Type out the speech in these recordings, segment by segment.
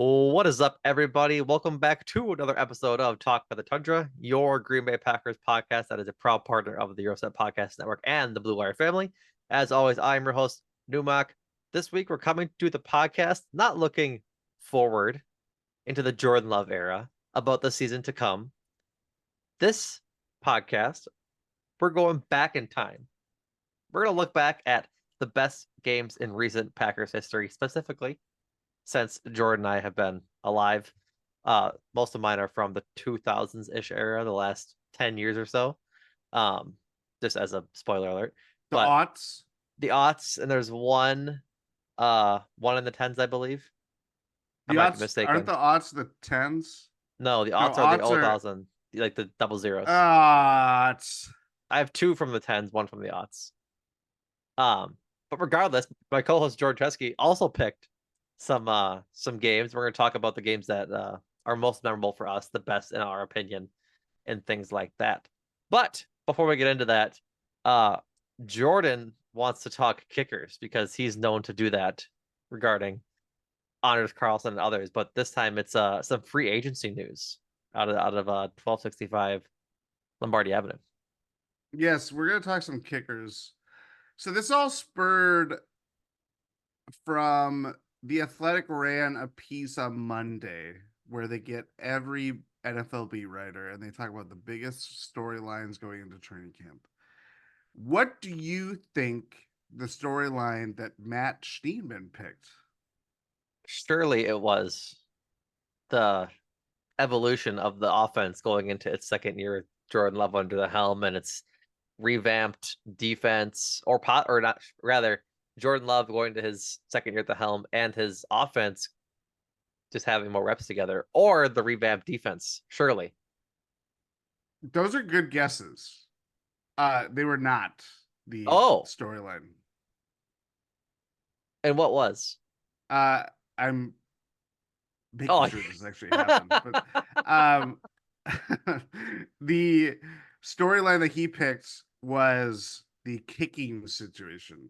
What is up, everybody? Welcome back to another episode of Talk by the Tundra, your Green Bay Packers podcast that is a proud partner of the Euroset Podcast Network and the Blue Wire family. As always, I'm your host, Numac. This week, we're coming to the podcast not looking forward into the Jordan Love era about the season to come. This podcast, we're going back in time. We're going to look back at the best games in recent Packers history, specifically since Jordan and I have been alive. Most of mine are from the 2000s-ish era, the last 10 years or so. Just as a spoiler alert. The But aughts. the aughts, and there's one in the tens, I believe. I The might be aughts aren't mistaken. the aughts the tens? No, the No, aughts are the aughts old are thousand, like the double zeros. aughts. I have two from the tens, one from the aughts. But regardless, my co-host George Chesky also picked some games. We're gonna talk about the games that are most memorable for us, the best in our opinion, and things like that. But before we get into that, uh Jordan wants to talk kickers because he's known to do that regarding Anders Carlson and others. But this time it's some free agency news out of 1265 Lombardi Avenue. Yes, we're gonna talk some kickers. So this all spurred from the Athletic ran a piece on Monday where they get every NFL beat writer and they talk about the biggest storylines going into training camp. What do you think the storyline that Matt Steenman picked? Surely it was the evolution of the offense going into its second year with Jordan Love under the helm and its revamped defense or not rather Jordan Love going to his second year at the helm and his offense just having more reps together or the revamped defense. Surely. Those are good guesses. They were not the Oh, storyline. and what was? I'm making Oh, sure this actually happened, but the storyline that he picked was the kicking situation.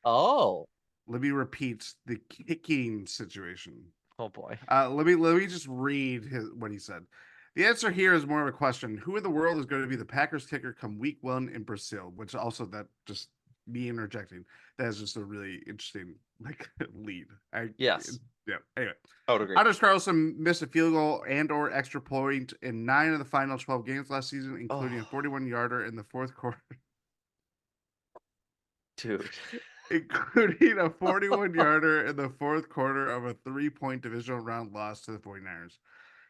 oh, Let me repeat the kicking situation. oh boy. Let me just read what he said. The answer here is more of a question: who in the world is going to be the Packers kicker come week one in Brazil? Which also that just me interjecting. That is just a really interesting lead. Yes, Yeah. Anyway, I would agree. Anders Carlson missed a field goal and/or extra point in 9 of the final 12 games last season, including a Oh, 41-yarder in the fourth quarter. dude. Including a 41-yarder in the fourth quarter of a 3-point divisional round loss to the 49ers.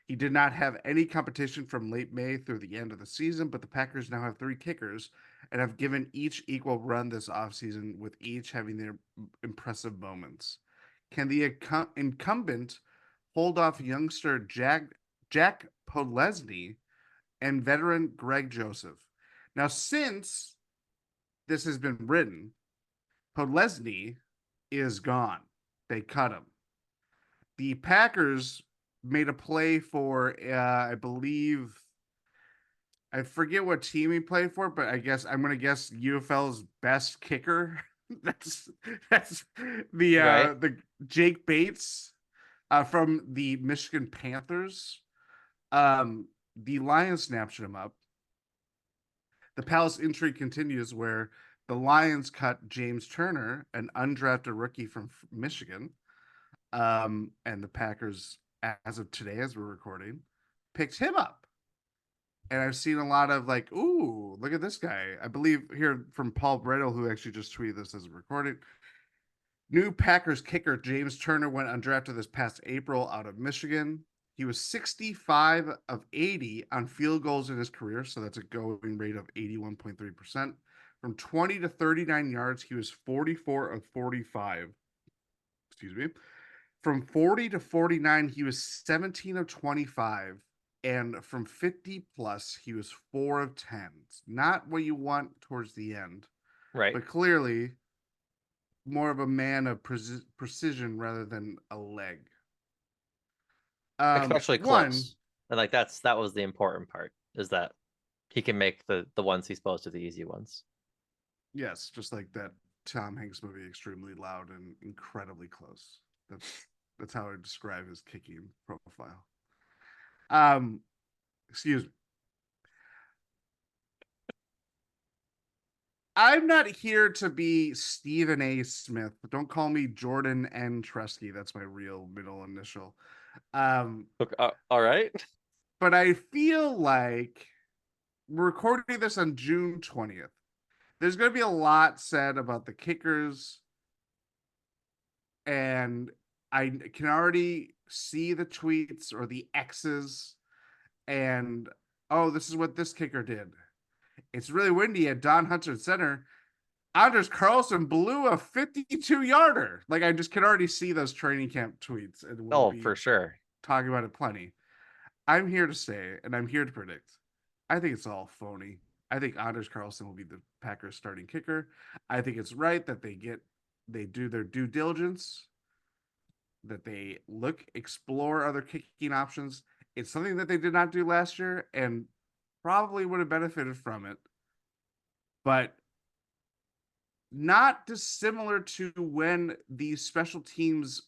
He did not have any competition from late May through the end of the season, but the Packers now have 3 kickers and have given each equal run this offseason, with each having their impressive moments. Can the incumbent hold off youngster Jack Podlesny and veteran Greg Joseph? Now, since this has been written, Podlesny is gone. They cut him. The Packers made a play for, I believe, I forget what team he played for, but I guess I'm going to guess UFL's best kicker. that's that's Right? the Jake Bates from the Michigan Panthers. The Lions snatched him up. The Palace intrigue continues where the Lions cut James Turner, an undrafted rookie from Michigan. And the Packers, as of today, as we're recording, picked him up. And I've seen a lot of like, ooh, look at this guy. I believe here from Paul Brettel, who actually just tweeted this as a recording. New Packers kicker James Turner went undrafted this past April out of Michigan. He was 65 of 80 on field goals in his career, so that's a going rate of 81.3%. From 20 to 39 yards, he was 44 of 45. Excuse me. From 40 to 49, he was 17 of 25. And from 50 plus, he was 4 of 10. It's not what you want towards the end, Right. but clearly more of a man of precision rather than a leg. Especially One, close. And like that was the important part is that he can make the ones he's supposed to the easy ones. yes, just like that Tom Hanks movie, Extremely Loud and Incredibly Close. That's That's how I describe his kicking profile. Um, excuse me. I'm not here to be Stephen A. Smith. Don't call me Jordan N. Tresky. That's my real middle initial. Okay, all right. But I feel like we're recording this on June 20th. There's going to be a lot said about the kickers, and I can already see the tweets or the X's, and oh, this is what this kicker did. It's really windy at Don Hudson Center. Anders Carlson blew a 52-yarder. Like, I just can already see those training camp tweets, and we'll Oh, be for sure. talking about it plenty. I'm here to say, and I'm here to predict, I think it's all phony. I think Anders Carlson will be the Packers starting kicker. I think it's right that they do their due diligence, that they explore other kicking options. It's something that they did not do last year and probably would have benefited from it. But not dissimilar to when the special teams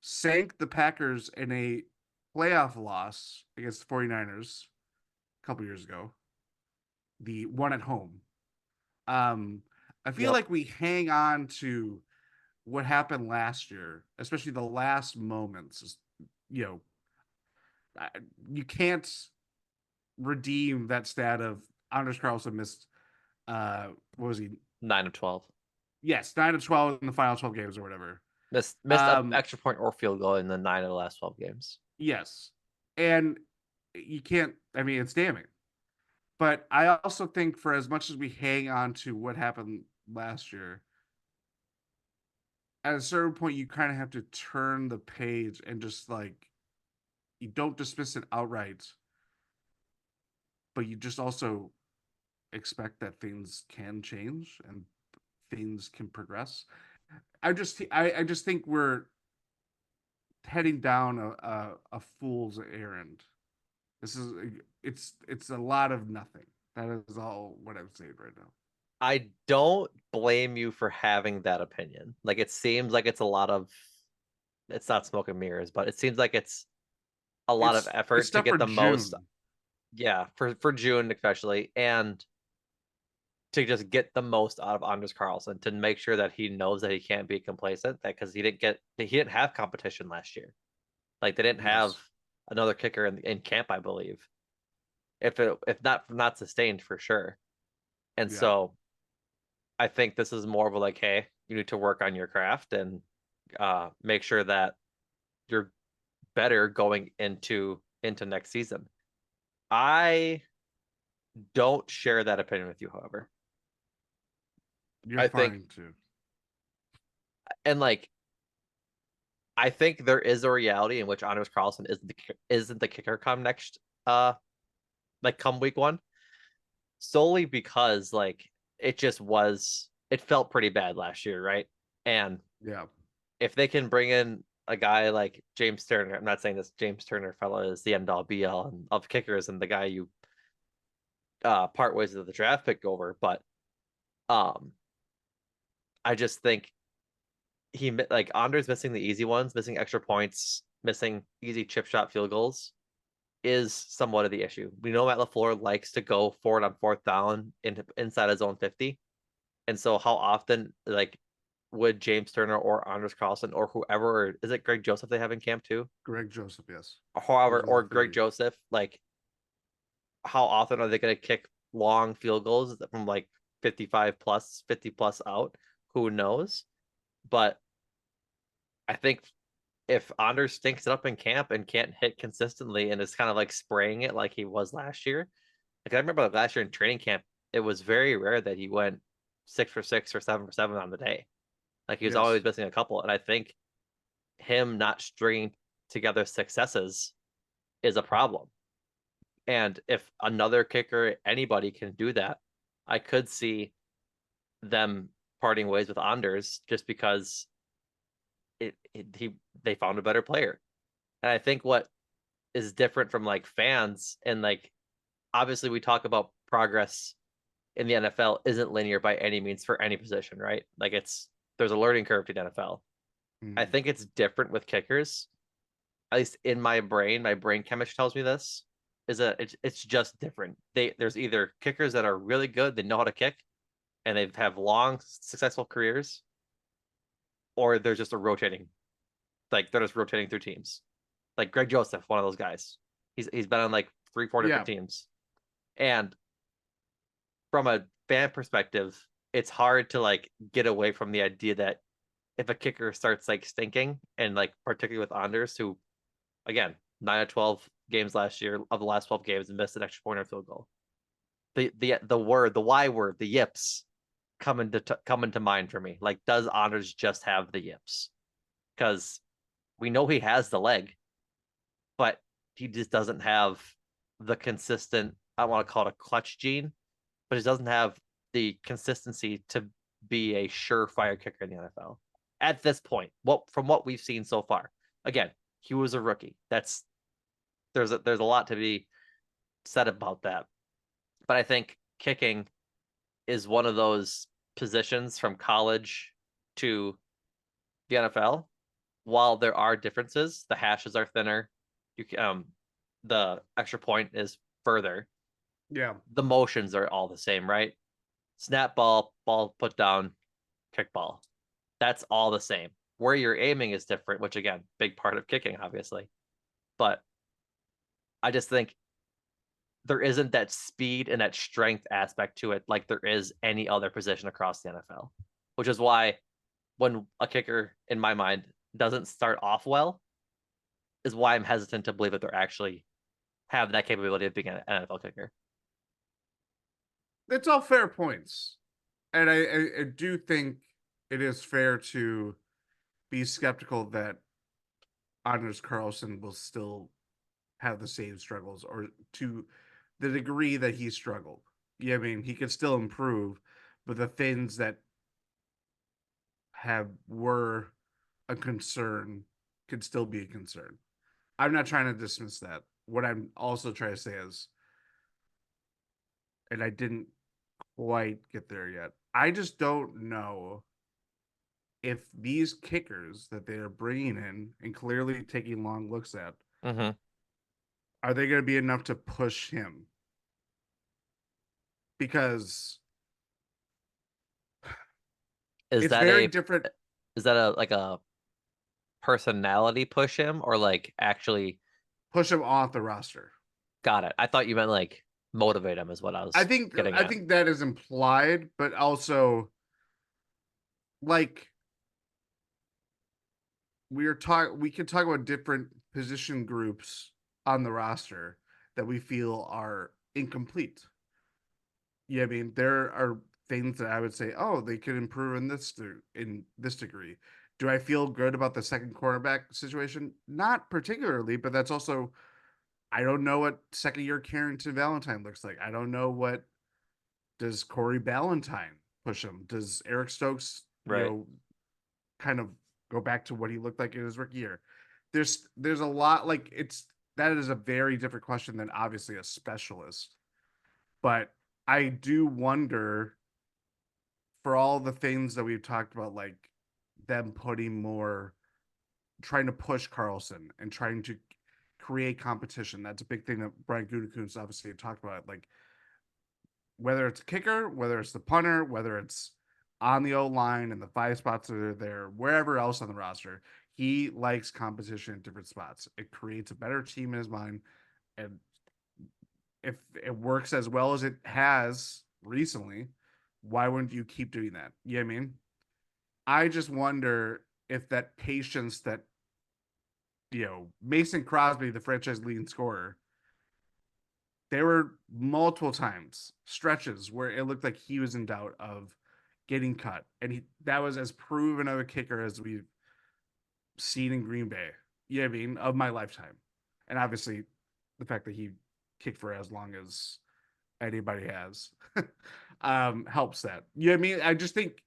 sank the Packers in a playoff loss against the 49ers a couple years ago, the one at home. I feel Yep. like we hang on to what happened last year, especially the last moments. You know, you can't redeem that stat of Anders Carlson missed. What was he? 9 of 12. Yes, 9 of 12 in the final 12 games or whatever. Missed an Um, extra point or field goal in the 9 of the last 12 games. yes, and you can't. I mean, it's damning. But I also think for as much as we hang on to what happened last year, at a certain point you kind of have to turn the page and just like you don't dismiss it outright, but you just also expect that things can change and things can progress. I just think we're heading down a fool's errand. This is it's a lot of nothing. That is all what I'm saying right now. I don't blame you for having that opinion. Like, it seems like it's a lot of, it's not smoke and mirrors, but it seems like it's a lot of It's effort to stuff get for the most, June. yeah, for June especially, and to just get the most out of Anders Carlson, to make sure that he knows that he can't be complacent, that because he didn't have competition last year. Like, they didn't have Yes. another kicker in camp, I believe. If not sustained, for sure. And Yeah. so I think this is more of a like, hey, you need to work on your craft and make sure that you're better going into next season. I don't share that opinion with you, however. You're I think, fine too. and like, I think there is a reality in which Anders Carlson isn't the kicker come next like come week one, solely because like it felt pretty bad last year, right? And Yeah. if they can bring in a guy like James Turner, I'm not saying this James Turner fella is the end all be all of kickers and the guy you part ways of the draft pick over, but um I just think like Anders missing the easy ones, missing extra points, missing easy chip shot field goals is somewhat of the issue. We know Matt LaFleur likes to go forward on fourth down inside his own 50. And so how often like would James Turner or Anders Carlson or whoever, or is it Greg Joseph they have in camp too? Greg Joseph, yes. However, Those are the or Greg three. Joseph, like how often are they going to kick long field goals from like 55 plus, 50 plus out? Who knows? But I think if Anders stinks it up in camp and can't hit consistently and is kind of like spraying it like he was last year, like I remember last year in training camp, it was very rare that he went 6 for 6 or 7 for 7 on the day. Like he was Yes. always missing a couple. And I think him not stringing together successes is a problem. And if another kicker, anybody can do that, I could see them parting ways with Anders just because they found a better player. And I think what is different from like fans and like obviously we talk about progress in the NFL isn't linear by any means for any position, right? Like there's a learning curve to the NFL. I think it's different with kickers. At least in my brain chemistry tells me this. It's just different. There's either kickers that are really good, they know how to kick, and they have long successful careers, or they're just a rotating, like they're just rotating through teams. Like Greg Joseph, one of those guys. He's been on like 3, 4 Yeah. different teams. And from a fan perspective, it's hard to like get away from the idea that if a kicker starts like stinking, and like particularly with Anders, who again 9 of 12 games last year, of the last 12 games, missed an extra point or field goal. The Y word, the yips, come into mind for me. Like, does Anders just have the yips? Because we know he has the leg, but he just doesn't have the consistent. I don't want to call it a clutch gene, but he doesn't have the consistency to be a surefire kicker in the NFL at this point. From what we've seen so far, again, he was a rookie. There's a lot to be said about that, but I think kicking is one of those positions from college to the NFL. While there are differences, the hashes are thinner. The extra point is further. Yeah. The motions are all the same, right? Snap ball, ball put down, kick ball. That's all the same. Where you're aiming is different, which again, big part of kicking, obviously. But I just think there isn't that speed and that strength aspect to it like there is any other position across the NFL, which is why when a kicker, in my mind, doesn't start off well, is why I'm hesitant to believe that they're actually have that capability of being an NFL kicker. It's all fair points. And I do think it is fair to be skeptical that Anders Carlson will still have the same struggles, or to the degree that he struggled. Yeah, I mean, he could still improve, but the things that have were a concern could still be a concern. I'm not trying to dismiss that. What I'm also trying to say is, and I didn't quite get there yet, I just don't know if these kickers that they are bringing in and clearly taking long looks at, Mm-hmm. are they going to be enough to push him? Because Is it's that very a different. is that a like a personality push him, or like actually Push him off the roster. got it? I thought you meant like motivate him is what I I was think getting I at. think that is implied, but also like we could talk about different position groups on the roster that we feel are incomplete. Yeah, I mean, there are things that I would say, oh, they could improve in this degree. Do I feel good about the second cornerback situation? Not particularly, but that's also, I don't know what second year Carrington Valentine looks like. I don't know what does Corey Ballantyne push him. Does Eric Stokes, Right. kind of go back to what he looked like in his rookie year? There's a lot, like, it's that is a very different question than obviously a specialist. But I do wonder, for all the things that we've talked about, like them putting more, trying to push Carlson and trying to create competition. That's a big thing that Brian Gutekunst obviously talked about. Like, whether it's a kicker, whether it's the punter, whether it's on the O line and the 5 spots that are there, wherever else on the roster, he likes competition in different spots. It creates a better team in his mind. And if it works as well as it has recently, why wouldn't you keep doing that? You know what I mean? I just wonder if that patience that, Mason Crosby, the franchise leading scorer, there were multiple times, stretches where it looked like he was in doubt of getting cut. And that was as proven of a kicker as we've seen in Green Bay. You know what I mean? Of my lifetime. And obviously the fact that he kicked for as long as anybody has helps that. You know what I mean? I just think,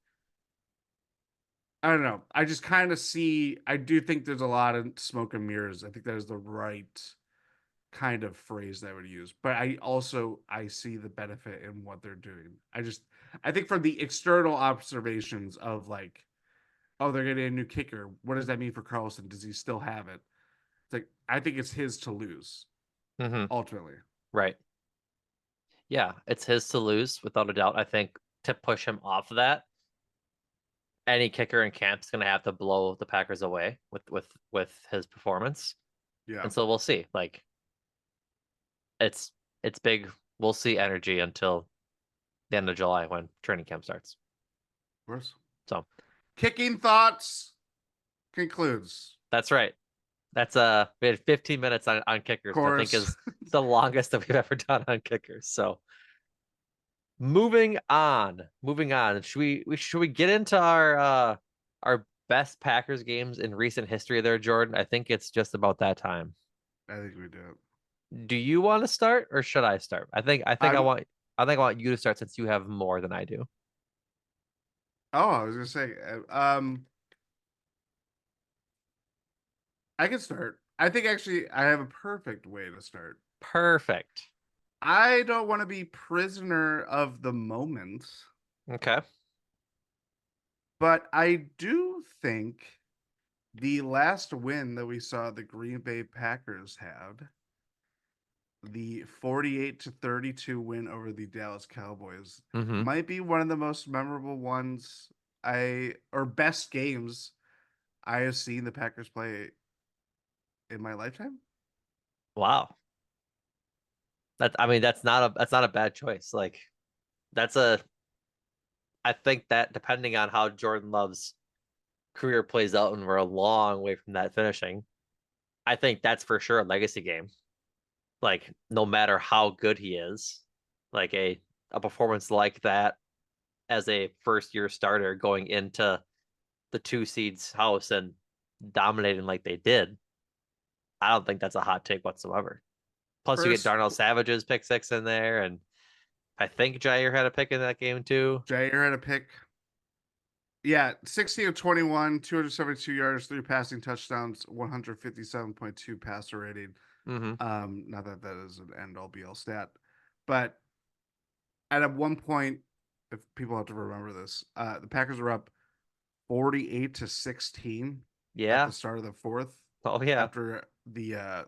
I don't know. I just kind of see, I do think there's a lot of smoke and mirrors. I think that is the right kind of phrase that I would use. But I see the benefit in what they're doing. I think from the external observations of, like, oh, they're getting a new kicker. What does that mean for Carlson? Does he still have it? It's like I think it's his to lose Mm-hmm. ultimately. Right. Yeah, it's his to lose without a doubt. I think to push him off of that, any kicker in camp is going to have to blow the Packers away with his performance, Yeah, and so we'll see. Like it's it's big. We'll see energy until the end of July when training camp starts. of course. So Kicking thoughts concludes. that's right. That's we had 15 minutes on Of kickers, which I think course. is the longest that we've ever done on kickers. So moving on, moving on. Should we get into our best Packers games in recent history there, Jordan? I think it's just about that time. I think we do. Do you want to start or should I start? I'm. I think I want you to start since you have more than I do. Oh, I was gonna say. I can start. I think actually I have a perfect way to start. Perfect. I don't want to be prisoner of the moment, Okay. but I do think the last win that we saw the Green Bay Packers had, the 48-32 win over the Dallas Cowboys, Mm-hmm. might be one of the most memorable ones or best games I have seen the Packers play in my lifetime. Wow. That's not a bad choice. Like that's a I think that depending on how Jordan Love's career plays out and we're a long way from that finishing, I think that's for sure a legacy game. Like no matter how good he is, like a performance like that as a first year starter going into the two seeds house and dominating like they did, I don't think that's a hot take whatsoever. Plus you get First, Darnell Savage's pick six in there, and I think Jair had a pick in that game too. Jair had a pick. Yeah, 16 of 21, 272 yards, three passing touchdowns, 157.2 passer rating. Mm-hmm. Not that that is an end all be all stat, but at one point, if people have to remember this, the Packers were up 48-16 at Yeah. the start of the fourth Oh yeah. after the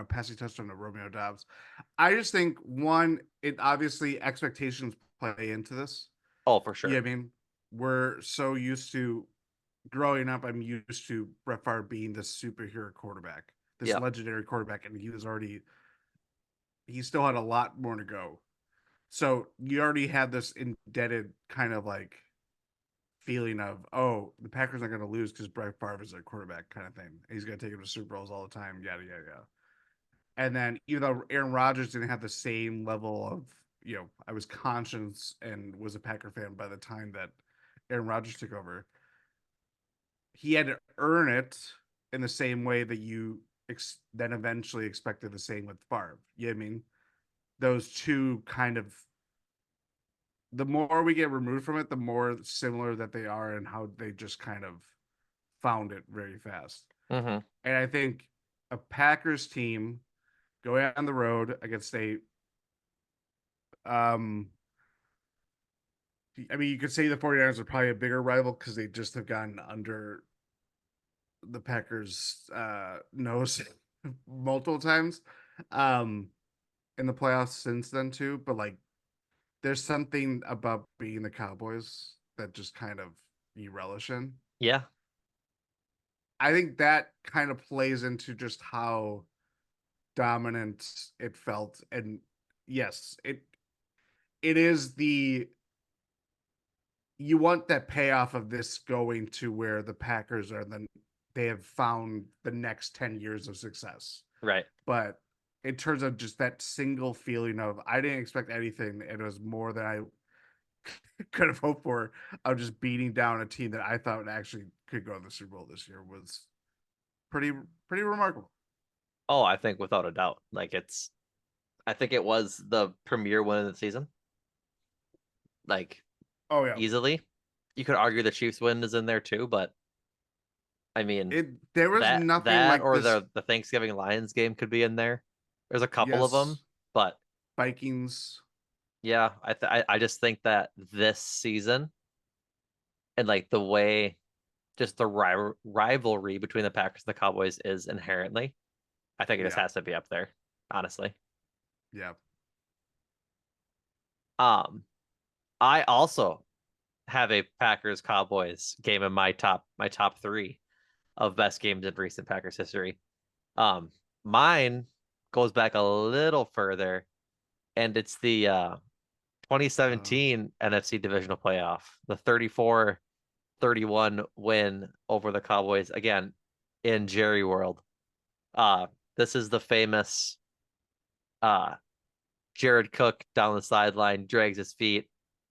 passing touchdown to Romeo Dobbs. I just think one, it obviously expectations play into this. Oh, for Yeah, I sure. mean, we're so used to growing up. I'm used to Brett Favre being this superhero quarterback, this Yep. legendary quarterback, and he still had a lot more to go. So you already had this indebted kind of like feeling of, oh, the Packers are going to lose because Brett Favre is their quarterback kind of thing. He's going to take them to Super Bowls all the time, yada, yada, yada. And then even though Aaron Rodgers didn't have the same level of, I was conscious and was a Packer fan by the time that Aaron Rodgers took over, he had to earn it in the same way that you then eventually expected the same with Favre. You know what I mean? Those two kind of, the more we get removed from it, the more similar that they are and how they just kind of found it very fast. Mm-hmm. And I think a Packers team going on the road against um, I mean, you could say the 49ers are probably a bigger rival because they just have gotten under the Packers' nose multiple times um, in the playoffs since then, too. But like, there's something about being the Cowboys that just kind of you relish in. Yeah. I think that kind of plays into just how dominant it felt. And yes, it is the you want that payoff of this going to where the Packers are then they have found the next 10 years of success. Right. But in terms of just that single feeling of I didn't expect anything, it was more than I could have hoped for of just beating down a team that I thought actually could go to the Super Bowl this year was pretty pretty remarkable. Oh, I think without a doubt. I think it was the premier win of the season. Like Oh yeah. easily. You could argue the Chiefs win is in there too, but I mean There was nothing that like or this. the Thanksgiving Lions game could be in there. There's a couple of them, Yes, but Vikings. yeah, I just think that this season and like the way just the rivalry between the Packers and the Cowboys is inherently, I think it just Yeah. has to be up there, honestly. Yeah. Um, I also have a Packers Cowboys game in my top three of best games in recent Packers history. Um, Mine goes back a little further, and it's the Uh, 2017 NFC Divisional Playoff, the 34-31 win over the Cowboys again in Jerry World. This is the famous uh Jared Cook down the sideline, drags his feet,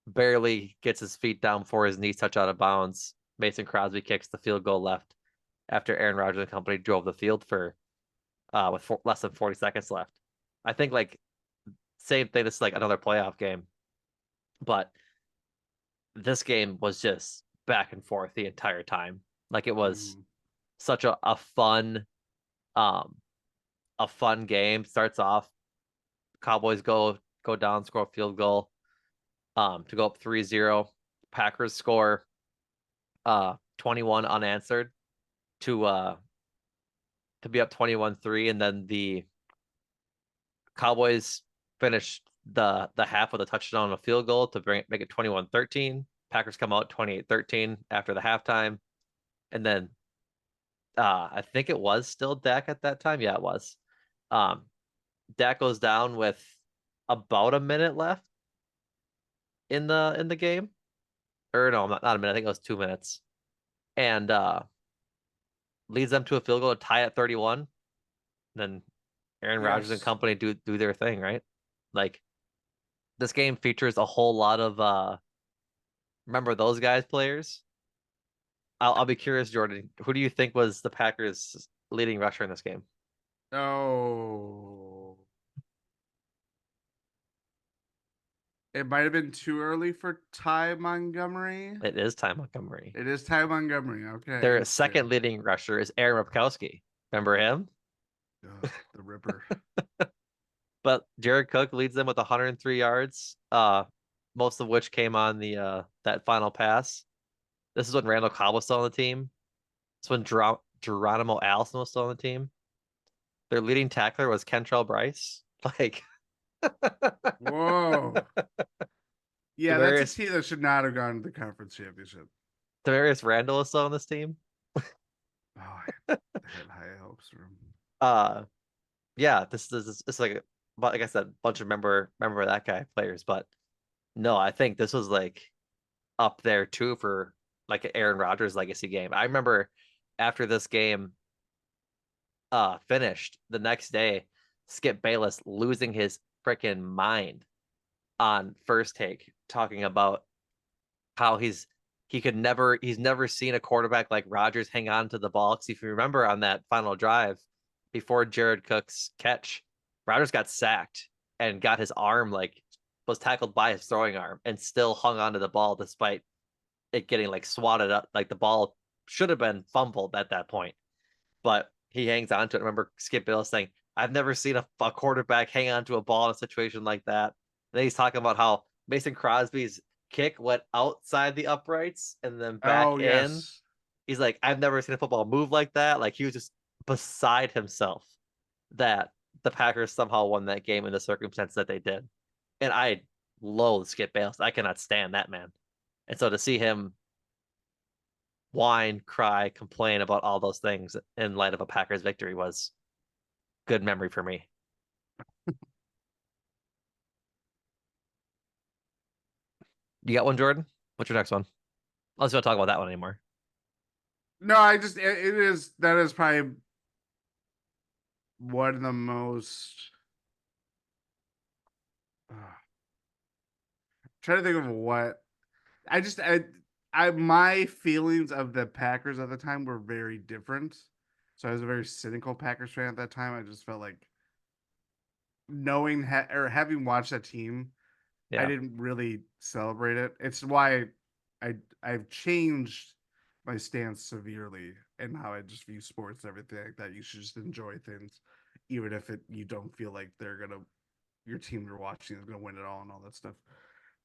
barely gets his feet down before his knees touch out of bounds. Mason Crosby kicks the field goal left after Aaron Rodgers and company drove the field for with less than 40 seconds left. I think like same thing. This is like another playoff game, but this game was just back and forth the entire time. Like it was mhm. such um a fun game. Starts off, Cowboys go down, score a field goal to go up 3-0. Packers score 21 unanswered to be up 21-3, and then the Cowboys finish the half with a touchdown and a field goal to make it 21-13. Packers come out 28-13 after the halftime. And then I think it was still Dak at that time. Yeah, it was. Um, Dak goes down with about a minute left in the game. Or no, not a minute. I think it was 2 minutes. And leads them to a field goal to tie at 31. Then Aaron Rodgers and Yes. company do their thing, right? Like this game features a whole lot of remember those guys players? I'll be curious, Jordan. Who do you think was the Packers' leading rusher in this game? Oh. It might have been too early for Ty Montgomery. It is Ty Montgomery. It is Ty Montgomery. Okay, Their second interesting. leading rusher is Aaron Ripkowski. Remember him? Ugh, the Ripper. But Jared Cook leads them with 103 yards, most of which came on the that final pass. This is when Randall Cobb was still on the team. It's when Geronimo Allison was still on the team. Their leading tackler was Kentrell Bryce. Like Whoa. Yeah, that's a Demarius team that should not have gone to the conference championship. Demarius Randall is still on this team. Oh, I had high hopes for him. Uh yeah, this is it's like I said, bunch of remember that guy players, but no, I think this was like up there too for like an Aaron Rodgers legacy game. I remember after this game finished the next day, Skip Bayless losing his freaking mind on First Take, talking about how he's never seen a quarterback like Rodgers hang on to the ball. Because if you remember on that final drive before Jared Cook's catch, Rodgers got sacked and got his arm like was tackled by his throwing arm and still hung onto the ball despite it getting like swatted up. Like the ball should have been fumbled at that point, but he hangs on to it. I remember Skip Bayless saying, I've never seen a quarterback hang on to a ball in a situation like that. And then he's talking about how Mason Crosby's kick went outside the uprights and then back Oh, in. yes. He's like, I've never seen a football move like that. Like he was just beside himself that the Packers somehow won that game in the circumstance that they did. And I loathe Skip Bayless. I cannot stand that man. And so to see him whine, cry, complain about all those things in light of a Packers victory was good memory for me. You got one, Jordan? What's your next one? Let's not talk about that one anymore. No, I just it is that is probably one of the most trying to think of what I just I my feelings of the Packers at the time were very different. So I was a very cynical Packers fan at that time. I just felt like knowing or having watched that team, I Yeah. didn't really celebrate it. It's why I've changed my stance severely and how I just view sports and everything like that. You should just enjoy things, even if you don't feel like your team you're watching is gonna win it all and all that stuff.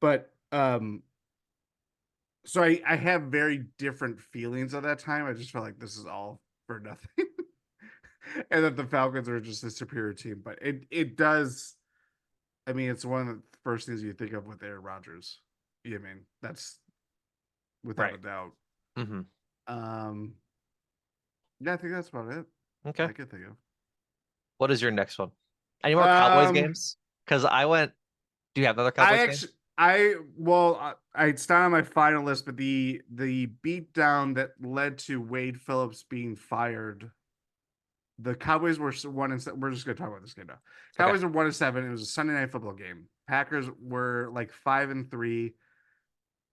But So I have very different feelings at that time. I just felt like this is all for nothing. And that the Falcons are just a superior team. But it does, I mean, it's one of the first things you think of with Aaron Rodgers. Yeah, I mean, that's without Right. a doubt. Hmm. Um yeah, I think that's about it that Okay. I can think What is your next one? Any of. more Cowboys games? Because I went. Do you have another I Cowboys game? actually it's not on my final list, but the beatdown that led to Wade Phillips being fired. The Cowboys were 1-7. We're just gonna talk about this game now. Okay. Cowboys were 1-7. It was a Sunday night football game. Packers were like 5-3.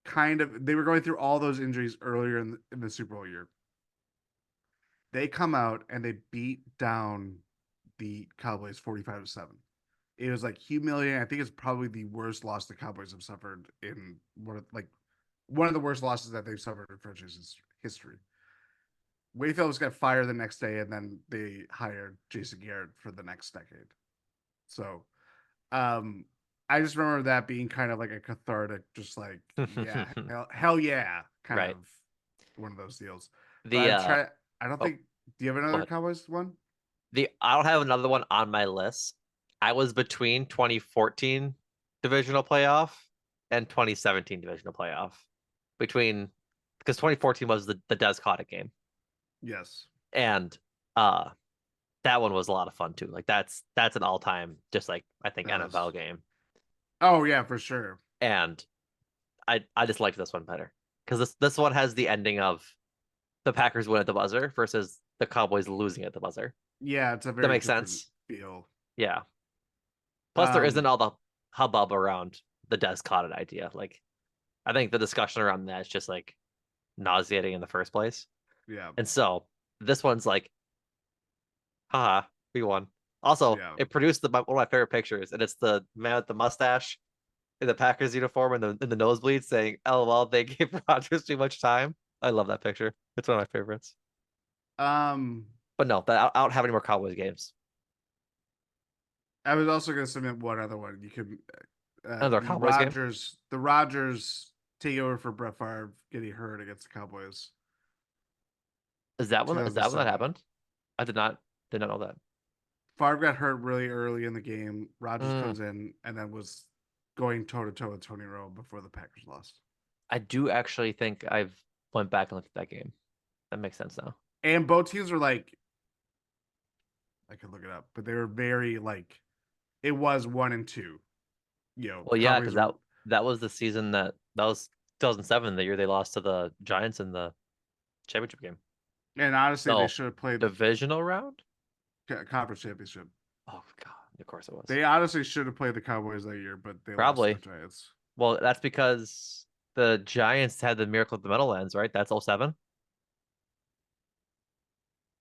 Kind of, they were going through all those injuries earlier in the Super Bowl year. They come out and they beat down the Cowboys 45-7. It was like humiliating. I think it's probably the worst loss the Cowboys have suffered in one of the worst losses that they've suffered in franchise history. Wade Phillips got fired the next day, and then they hired Jason Garrett for the next decade. So, um, I just remember that being kind of like a cathartic, just like, yeah, hell yeah, kind Right. of one of those deals. But The I don't oh, think. Do you have go another ahead. Cowboys one? I don't have another one on my list. I was between 2014 divisional playoff and 2017 divisional playoff. Between Because 2014 was the Des Cottick game. Yes. And uh that one was a lot of fun too. Like that's an all-time just like I think That NFL was. game. Oh yeah, for sure. And I just liked this one better. Because this one has the ending of the Packers win at the buzzer versus the Cowboys losing at the buzzer. Yeah, it's a That very makes different sense. feel. Yeah. Plus, there isn't Um, all the hubbub around the Des Cotted idea. Like, I think the discussion around that is just like nauseating in the first place. yeah, And so this one's like, haha, we won. Also, yeah. it produced one of my favorite pictures, and it's the man with the mustache in the Packers uniform and the nosebleed saying, "LOL, they gave Rodgers too much time." I love that picture. It's one of my favorites. Um, But no, I don't have any more Cowboys games. I was also going to submit one other one. You could Another Cowboys game. The Rodgers take over for Brett Favre getting hurt against the Cowboys, Is that when that 2007. happened? I did not know that. Favre got hurt really early in the game. Rodgers Mm, comes in and then was going toe to toe with Tony Romo before the Packers lost. I do actually think I've went back and looked at that game. That makes sense now. And both teams were like, I could look it up, but they were very like, it was 1-2. You know, Well, yeah, Cowboys because were, that was the season that was 2007, the year they lost to the Giants in the championship game. and honestly, they No, should have played the divisional round. conference championship. Oh God, of course it was. They honestly should have played the Cowboys that year, but they lost to the Probably. Giants. Well, that's because the Giants had the Miracle of the Meadowlands, right? That's 07.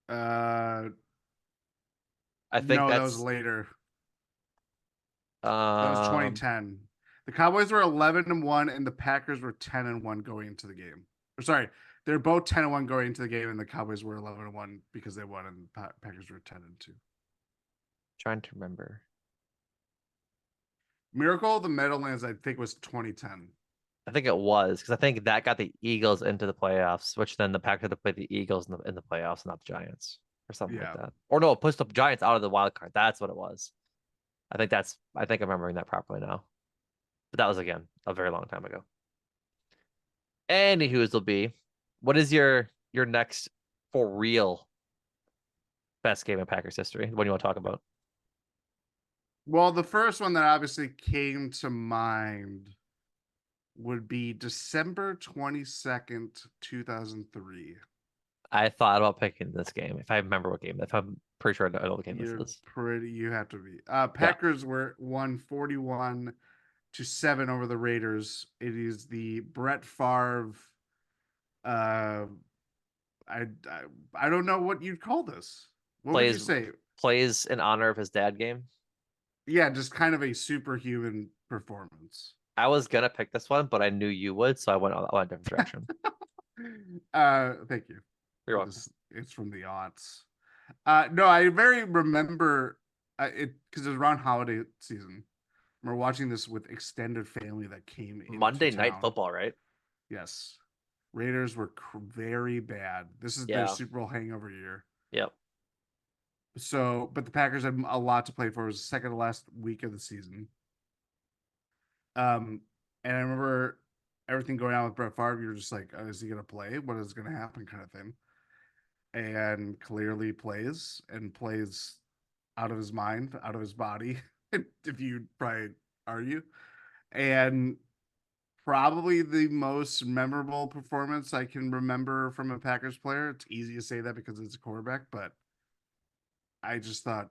Uh, I think no, that was that's later. That was um 2010. The Cowboys were 11-1, and the Packers were 10-1 going into the game. Or sorry, they're both 10-1 going into the game, and the Cowboys were 11-1 because they won, and the Packers were 10-2. trying to remember. Miracle of the Meadowlands, I think, was 2010. I think it was because I think that got the Eagles into the playoffs, which then the Packers had to play the Eagles in the playoffs, not the Giants, or something like Yeah. that. Or no, it pushed the Giants out of the wild card. That's what it was. I think I'm remembering that properly now. But that was again a very long time ago. Anywho's will be, what is your next for real best game in Packers history? What do you want to talk about? Well, the first one that obviously came to mind would be December 22nd, 2003. I thought about picking this game if I remember what game. If I'm pretty sure I know what game this is. You have to be. Yeah, Packers were won 41-7 over the Raiders. It is the Brett Favre. Uh, I I don't know what you'd call this. What would you plays say? plays in honor of his dad game. Yeah, just kind of a superhuman performance. I was gonna pick this one, but I knew you would, so I went a different direction. Thank you. You're welcome. It's from the aughts. No, I very remember it because it was around holiday season. We're watching this with extended family that came into Monday Night town. Football, right? Yes. Raiders were very bad. This is their Yeah. Super Bowl hangover year. Yep. So, but the Packers had a lot to play for. It was the second to last week of the season. Um, and I remember everything going on with Brett Favre. You're just like, oh, is he going to play? What is going to happen? Kind of thing. And clearly plays and plays out of his mind, out of his body, if you probably argue. And probably the most memorable performance I can remember from a Packers player. It's easy to say that because it's a quarterback, but I just thought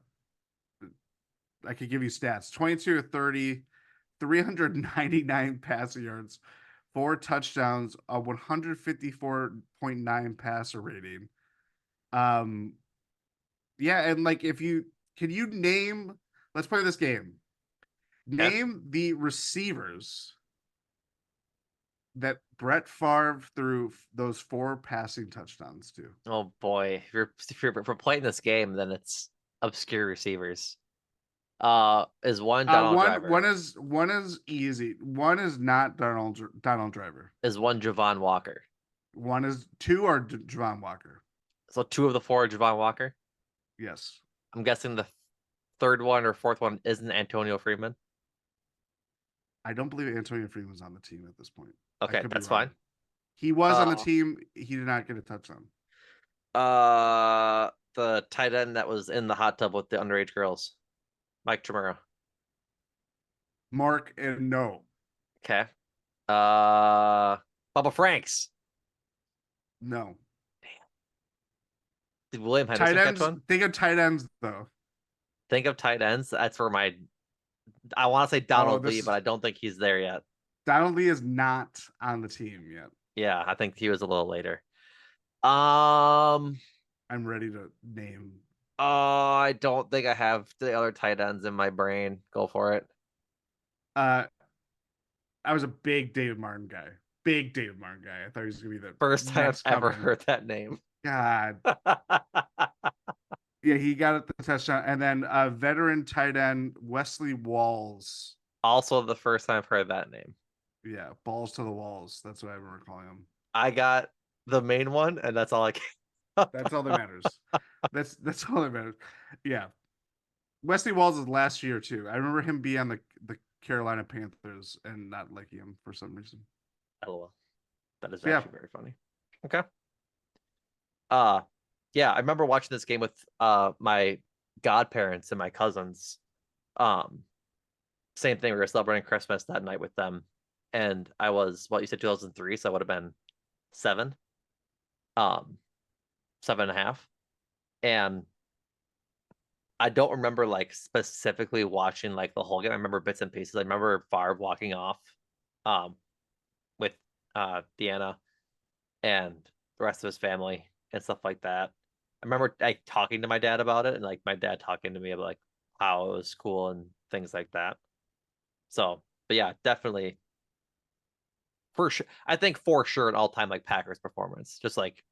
I could give you stats 22 to 30, 399 passing yards, 4 touchdowns, a 154.9 passer rating. Um, yeah, and like if you can you name, let's play this game. Okay. Name the receivers that Brett Favre threw those 4 passing touchdowns to. Oh boy, if you're playing this game, then it's obscure receivers. Is one Donald Driver? One is easy. One is not Donald Driver. Is one Javon Walker? One is two are Javon Walker. So two of the four are Javon Walker. Yes, I'm guessing the third one or fourth one isn't Antonio Freeman. I don't believe Antonio Freeman's on the team at this point. I Okay, could be that's wrong. fine. He was on the Uh, team. He did not get a touchdown. the tight end that was in the hot tub with the underage girls, Mike Tremura. Mark and no, Okay. Bubba Franks. no. Did William Tight Henderson catch ends. one? Think of tight ends though. Think of tight ends. That's for my. I want to say Oh, Donald Lee, this but is I don't think he's there yet. Donald Lee is not on the team yet. Yeah, I think he was a little later. Um, I'm ready to name. I don't think I have the other tight ends in my brain. Go for it. Uh, I was a big David Martin guy. Big David Martin guy. I thought he was gonna be the First time I've next ever coming. heard that name. God, yeah, he got it the touchdown, and then veteran tight end Wesley Walls. Also, the first time I've heard that name. Yeah, balls to the walls. That's what I remember calling him. I got the main one, and that's all I can. That's all that matters. That's all that matters. Yeah, Wesley Walls is last year too. I remember him being on the Carolina Panthers and not liking him for some reason. LOL. That is Yeah, actually very funny. Okay. Uh yeah, I remember watching this game with my godparents and my cousins. Um Same thing. We were celebrating Christmas that night with them. And I was what you said 2003, so I would have been 7. Um 7.5. And I don't remember like specifically watching like the whole game. I remember bits and pieces. I remember Favre walking off um with Deanna and the rest of his family and stuff like that. I remember like talking to my dad about it and like my dad talking to me about like how it was cool and things like that. So, but yeah, definitely for sure. I think for sure an all-time like Packers performance, just like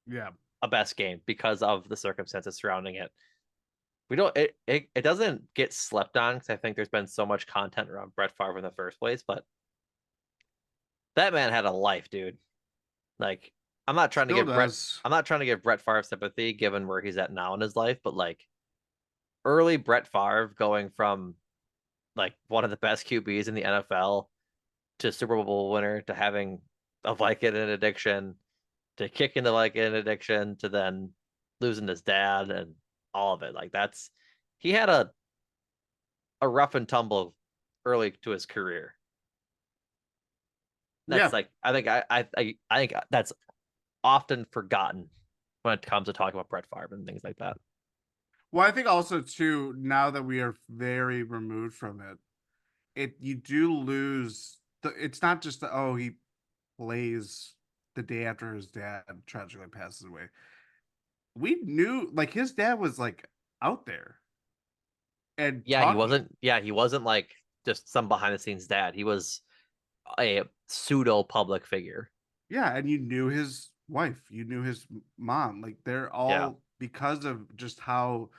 yeah, a best game because of the circumstances surrounding it. We don't it doesn't get slept on because I think there's been so much content around Brett Favre in the first place, but that man had a life, dude. Like, I'm not trying to still give Brett does. I'm not trying to give Brett Favre sympathy given where he's at now in his life, but like early Brett Favre going from like one of the best QBs in the NFL to Super Bowl winner to having a Vicodin addiction to kicking the Vicodin addiction to then losing his dad and all of it. Like that's he had a rough and tumble early to his career. That's Yeah. like I think that's often forgotten when it comes to talking about Brett Favre and things like that. Well, I think also too, now that we are very removed from it, you do lose it's not just the oh, he plays the day after his dad tragically passes away. We knew like his dad was like out there and talking. He wasn't like just some behind the scenes dad. He was a pseudo public figure. Yeah, and you knew his wife, you knew his mom. Like they're Yeah. all because of just how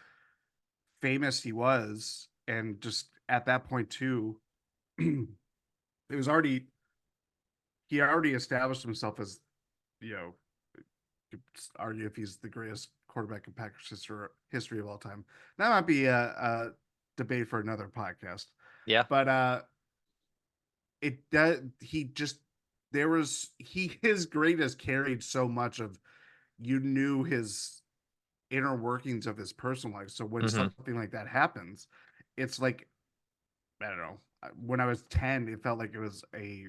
famous he was, and just at that point too, it was already he already established himself as, you know, you could argue if he's the greatest quarterback in Packers history of all time. That might be a debate for another podcast. Yeah. But it does. He just there was his greatness carried so much of, you knew his inner workings of his personal life. So when Hmm. something like that happens, it's like, I don't know. When I was 10, it felt like it was a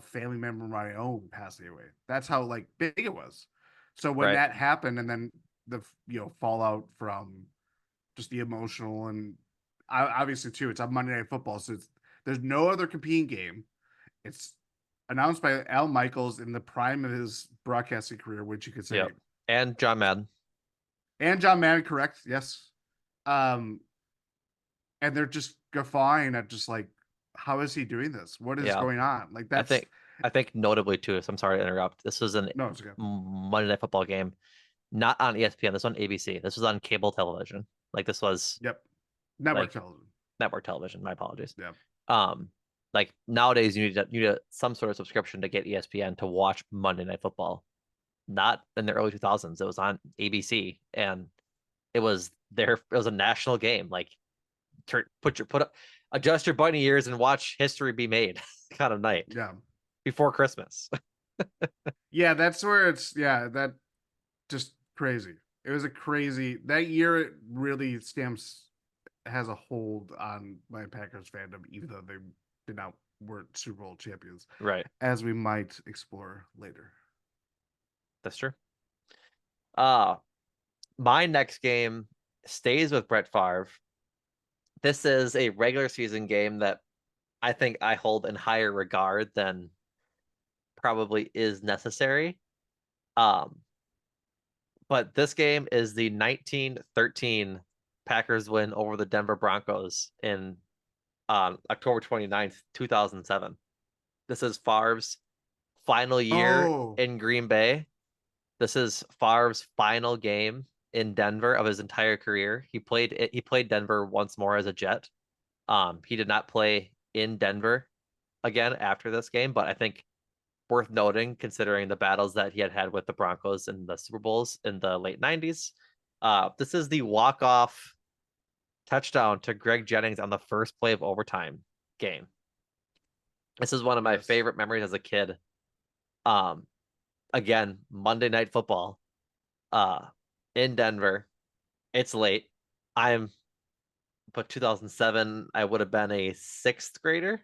family member of my own passing away. That's how like big it was. So when Right. that happened, and then the fallout from just the emotional, and obviously too, it's on Monday Night Football, so there's no other competing game. It's announced by Al Michaels in the prime of his broadcasting career, which you could say, Yep. And John Madden. and John Madden, correct? Yes. Um, and they're just guffawing at just like, how is he doing this? What is Yeah. going on? Like I that's think I think notably too, so I'm sorry to interrupt. This was an no, it's okay. Monday Night Football game, not on ESPN. This was on ABC. This was on cable television. Like this was Yep, network like television. network television. My apologies. Yep. Um, like nowadays you need some sort of subscription to get ESPN to watch Monday Night Football. Not in the early 2000s. It was on ABC, and it was there. It was a national game. Like put up, adjust your bunny ears and watch history be made kind of night Yeah. before Christmas. Yeah, that's where it's, yeah, that just crazy. It was a crazy that year. It really stamps has a hold on my Packers fandom, even though they did not weren't Super Bowl champions, Right. as we might explore later. That's true. Uh my next game stays with Brett Favre. This is a regular season game that I think I hold in higher regard than probably is necessary. Um, but this game is the 1913 Packers win over the Denver Broncos in October 29th, 2007. This is Favre's final year Oh, in Green Bay. This is Favre's final game in Denver of his entire career. He played Denver once more as a Jet. He did not play in Denver again after this game, but I think worth noting considering the battles that he had had with the Broncos in the Super Bowls in the late 90s. This is the walk-off touchdown to Greg Jennings on the first play of overtime game. This is one of my yes. favorite memories as a kid. Um, Again, Monday Night Football, uh, in Denver. It's late. I'm, but 2007, I would have been a sixth grader,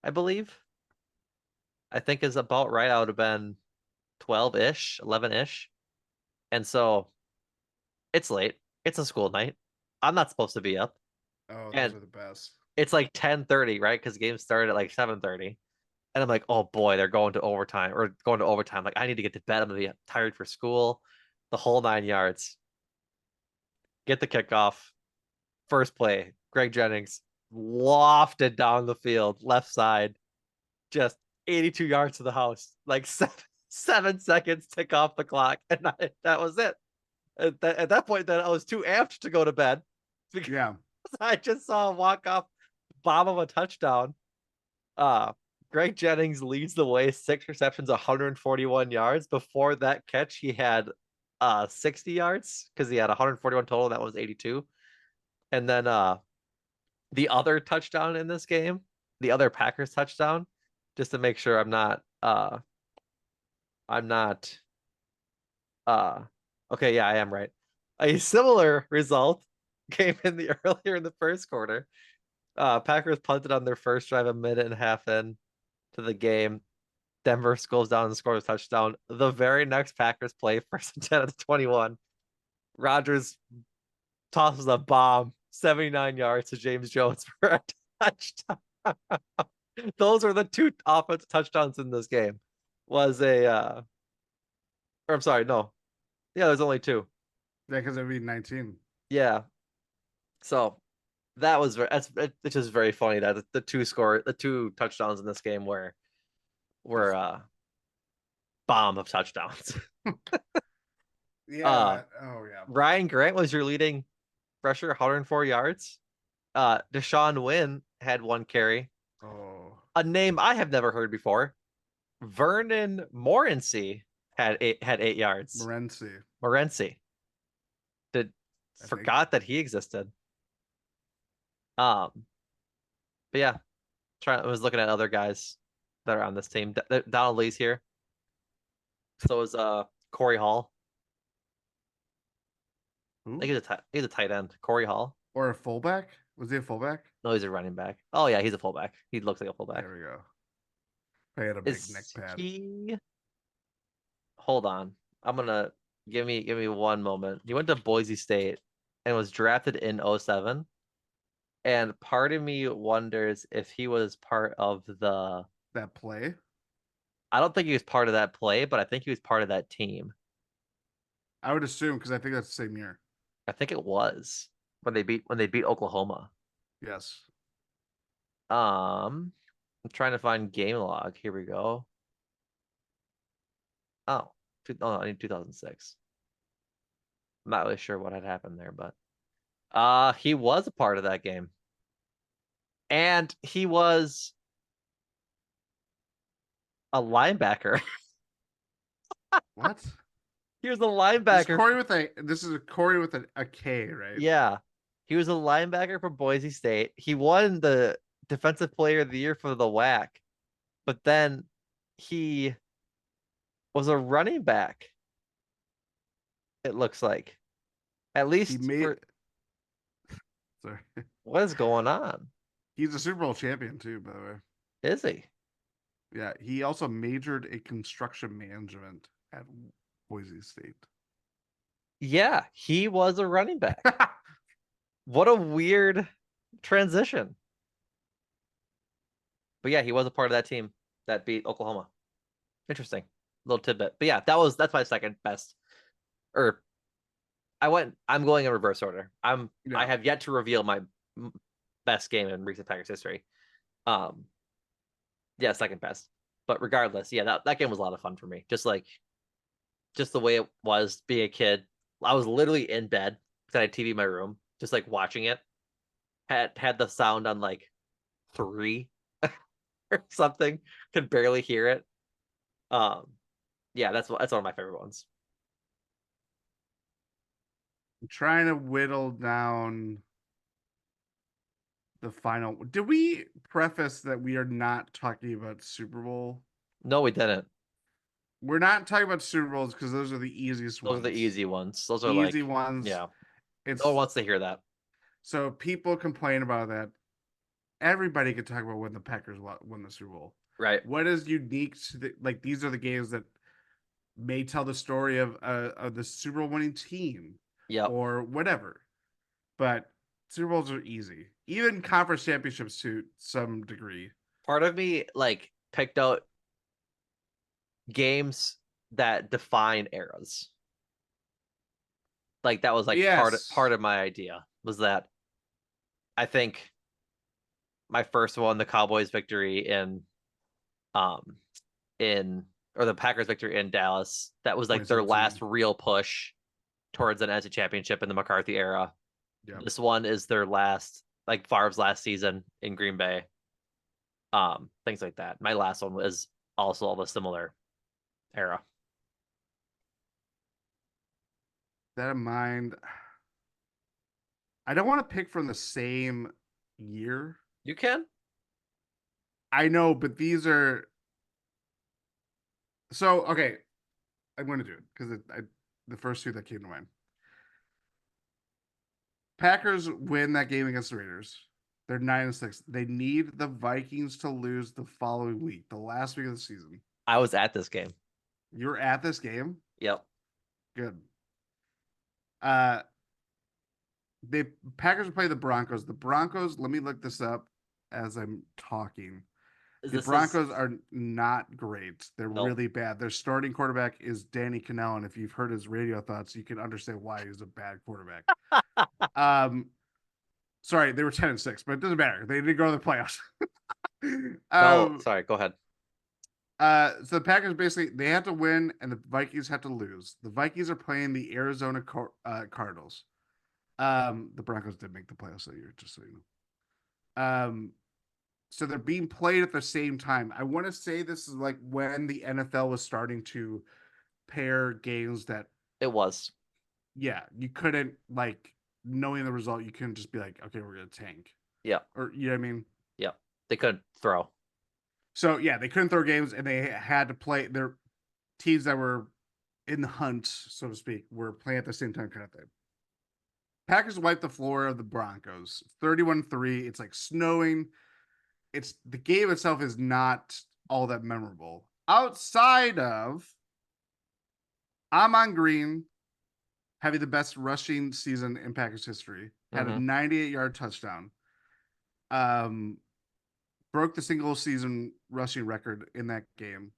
I believe. I think is about right. I would have been 12-ish, 11-ish. And so it's late. It's a school night. I'm not supposed to be up. Oh, those And are the best. it's like 10:30, right? Because games started at like 7:30. And I'm like, oh boy, they're going to overtime or going to overtime. Like, I need to get to bed. I'm gonna be tired for school. The whole 9 yards. Get the kickoff. First play. Greg Jennings lofted down the field, left side, just 82 yards to the house. Like 7 seconds tick off the clock. And that was it. At that point, then I was too amped to go to bed because Yeah. I just saw a walk off bomb of a touchdown. Uh, Greg Jennings leads the way, 6 receptions, 141 yards. Before that catch, he had 60 yards because he had 141 total. And that was 82. And then the other touchdown in this game, the other Packers touchdown, just to make sure I'm not uh okay, yeah, I am right. A similar result came in the earlier in the first quarter. Packers punted on their first drive a minute and a half in to the game. Denver scores down and scores a touchdown. The very next Packers play, first and 10 at the 21. Rodgers tosses a bomb 79 yards to James Jones for a touchdown. Those are the two offensive touchdowns in this game. Was a or I'm sorry, no. Yeah, there's only two. Yeah, because it'd be 19. Yeah. So that was it's just very funny that the two touchdowns in this game were Just bomb of touchdowns. yeah, Uh that, oh yeah. Ryan Grant was your leading rusher, 104 yards. Deshaun Wynn had one carry. Oh. A name I have never heard before. Vernon Morency had 8 yards. Morency, Morency did I think. forgot that he existed. Um, but yeah, I was looking at other guys that are on this team. Donald Lee's here. So is Corey Hall. I Who? think he's a tight end. Corey Hall. Or a fullback? Was he a fullback? No, he's a running back. Oh yeah, he's a fullback. He looks like a fullback. There we go. He had a big neck Is pad. he? Hold on. I'm gonna give me one moment. He went to Boise State and was drafted in '07. And part of me wonders if he was part of the. That play? I don't think he was part of that play, but I think he was part of that team. I would assume because I think that's the same year. I think it was when they beat Oklahoma. Yes. I'm trying to find game log. Here we go. Oh, I need 2006. I'm not really sure what had happened there, but he was a part of that game. And he was a linebacker. What? He was a linebacker. This is a Corey with a K, right? Yeah. He was a linebacker for Boise State. He won the defensive player of the year for the WAC, but then he was a running back, it looks like. At He least made for sorry. what is going on? He's a Super Bowl champion too, by the way. Is he? Yeah, he also majored in construction management at Boise State. Yeah, he was a running back. What a weird transition. But yeah, he was a part of that team that beat Oklahoma. Interesting. Little tidbit. But yeah, that's my second best. Or I'm going in reverse order. I Yeah. have yet to reveal my best game in recent Packers history. Um yeah, second best. But regardless, yeah, that game was a lot of fun for me. Just the way it was being a kid. I was literally in bed because I had TV in my room, just like watching it. Had the sound on like 3 or something. Could barely hear it. Um, yeah, that's one of my favorite ones. I'm trying to whittle down the final. Did we preface that we are not talking about Super Bowl? No, we didn't. We're not talking about Super Bowls because those are the easiest Those are the ones. easy ones. Those are Easy like, ones. yeah, no one It's wants to hear that. so people complain about that. Everybody could talk about when the Packers won the Super Bowl. Right. What is unique to like these are the games that may tell the story of the Super Bowl winning team Yep. or whatever. But Super Bowls are easy. Even conference championships to some degree. Part of me like picked out games that define eras. Like that was like part Yes. of my idea was that I think my first one, the Cowboys victory um in or the Packers victory in Dallas, that was like their last 2017. real push towards an NFC championship in the McCarthy era. Yeah. This one is their last, like Favre's last season in Green Bay. Things like that. My last one was also of a similar era. That in mind, I don't want to pick from the same year. You can? I know, but these are so okay. I'm going to do it because the first two that came to mind. Packers win that game against the Raiders. They're 9-6. They need the Vikings to lose the following week, the last week of the season. I was at this game. You're at this game. Yep. Good. Uh, the Packers will play the Broncos. The Broncos. Let me look this up as I'm talking. The This is Broncos are not great. They're nope. really bad. Their starting quarterback is Danny Cannell, and if you've heard his radio thoughts, you can understand why he's a bad quarterback. Sorry, they were 10-6, but it doesn't matter. They didn't go to the playoffs. No, sorry, go ahead. So the Packers basically they have to win, and the Vikings have to lose. The Vikings are playing the Arizona Cardinals. The Broncos did make the playoffs that year, just so you know. So they're being played at the same time. I want to say this is like when the NFL was starting to pair games that, It was. yeah, you couldn't like knowing the result, you couldn't just be like, okay, we're gonna tank, Yeah. or you know what I mean. Yeah. They couldn't throw. So yeah, they couldn't throw games, and they had to play their teams that were in the hunt, so to speak, were playing at the same time, kind of thing. Packers wiped the floor of the Broncos, 31-3. It's like snowing. It's the game itself is not all that memorable outside of Amon Green having the best rushing season in Packers history. Had a Mm-hmm. 98-yard touchdown. Um, broke the single season rushing record in that game.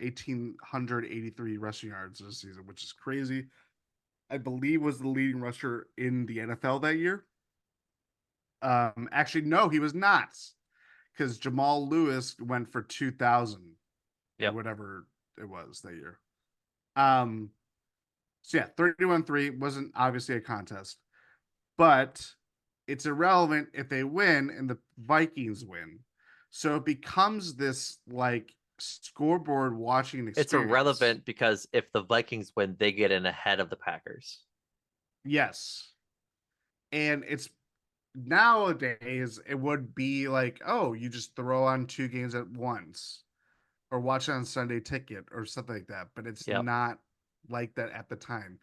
1,883 rushing yards this season, which is crazy. I believe was the leading rusher in the NFL that year. Actually, no, he was not, because Jamal Lewis went for 2,000 or Yep. whatever it was that year. Um, so yeah, 31-3 wasn't obviously a contest, but it's irrelevant if they win and the Vikings win. So it becomes this like scoreboard watching It's experience. irrelevant because if the Vikings win, they get in ahead of the Packers. Yes. And it's nowadays it would be like, oh, you just throw on two games at once or watch it on Sunday Ticket or something like that. But it's Yep. not like that at the time.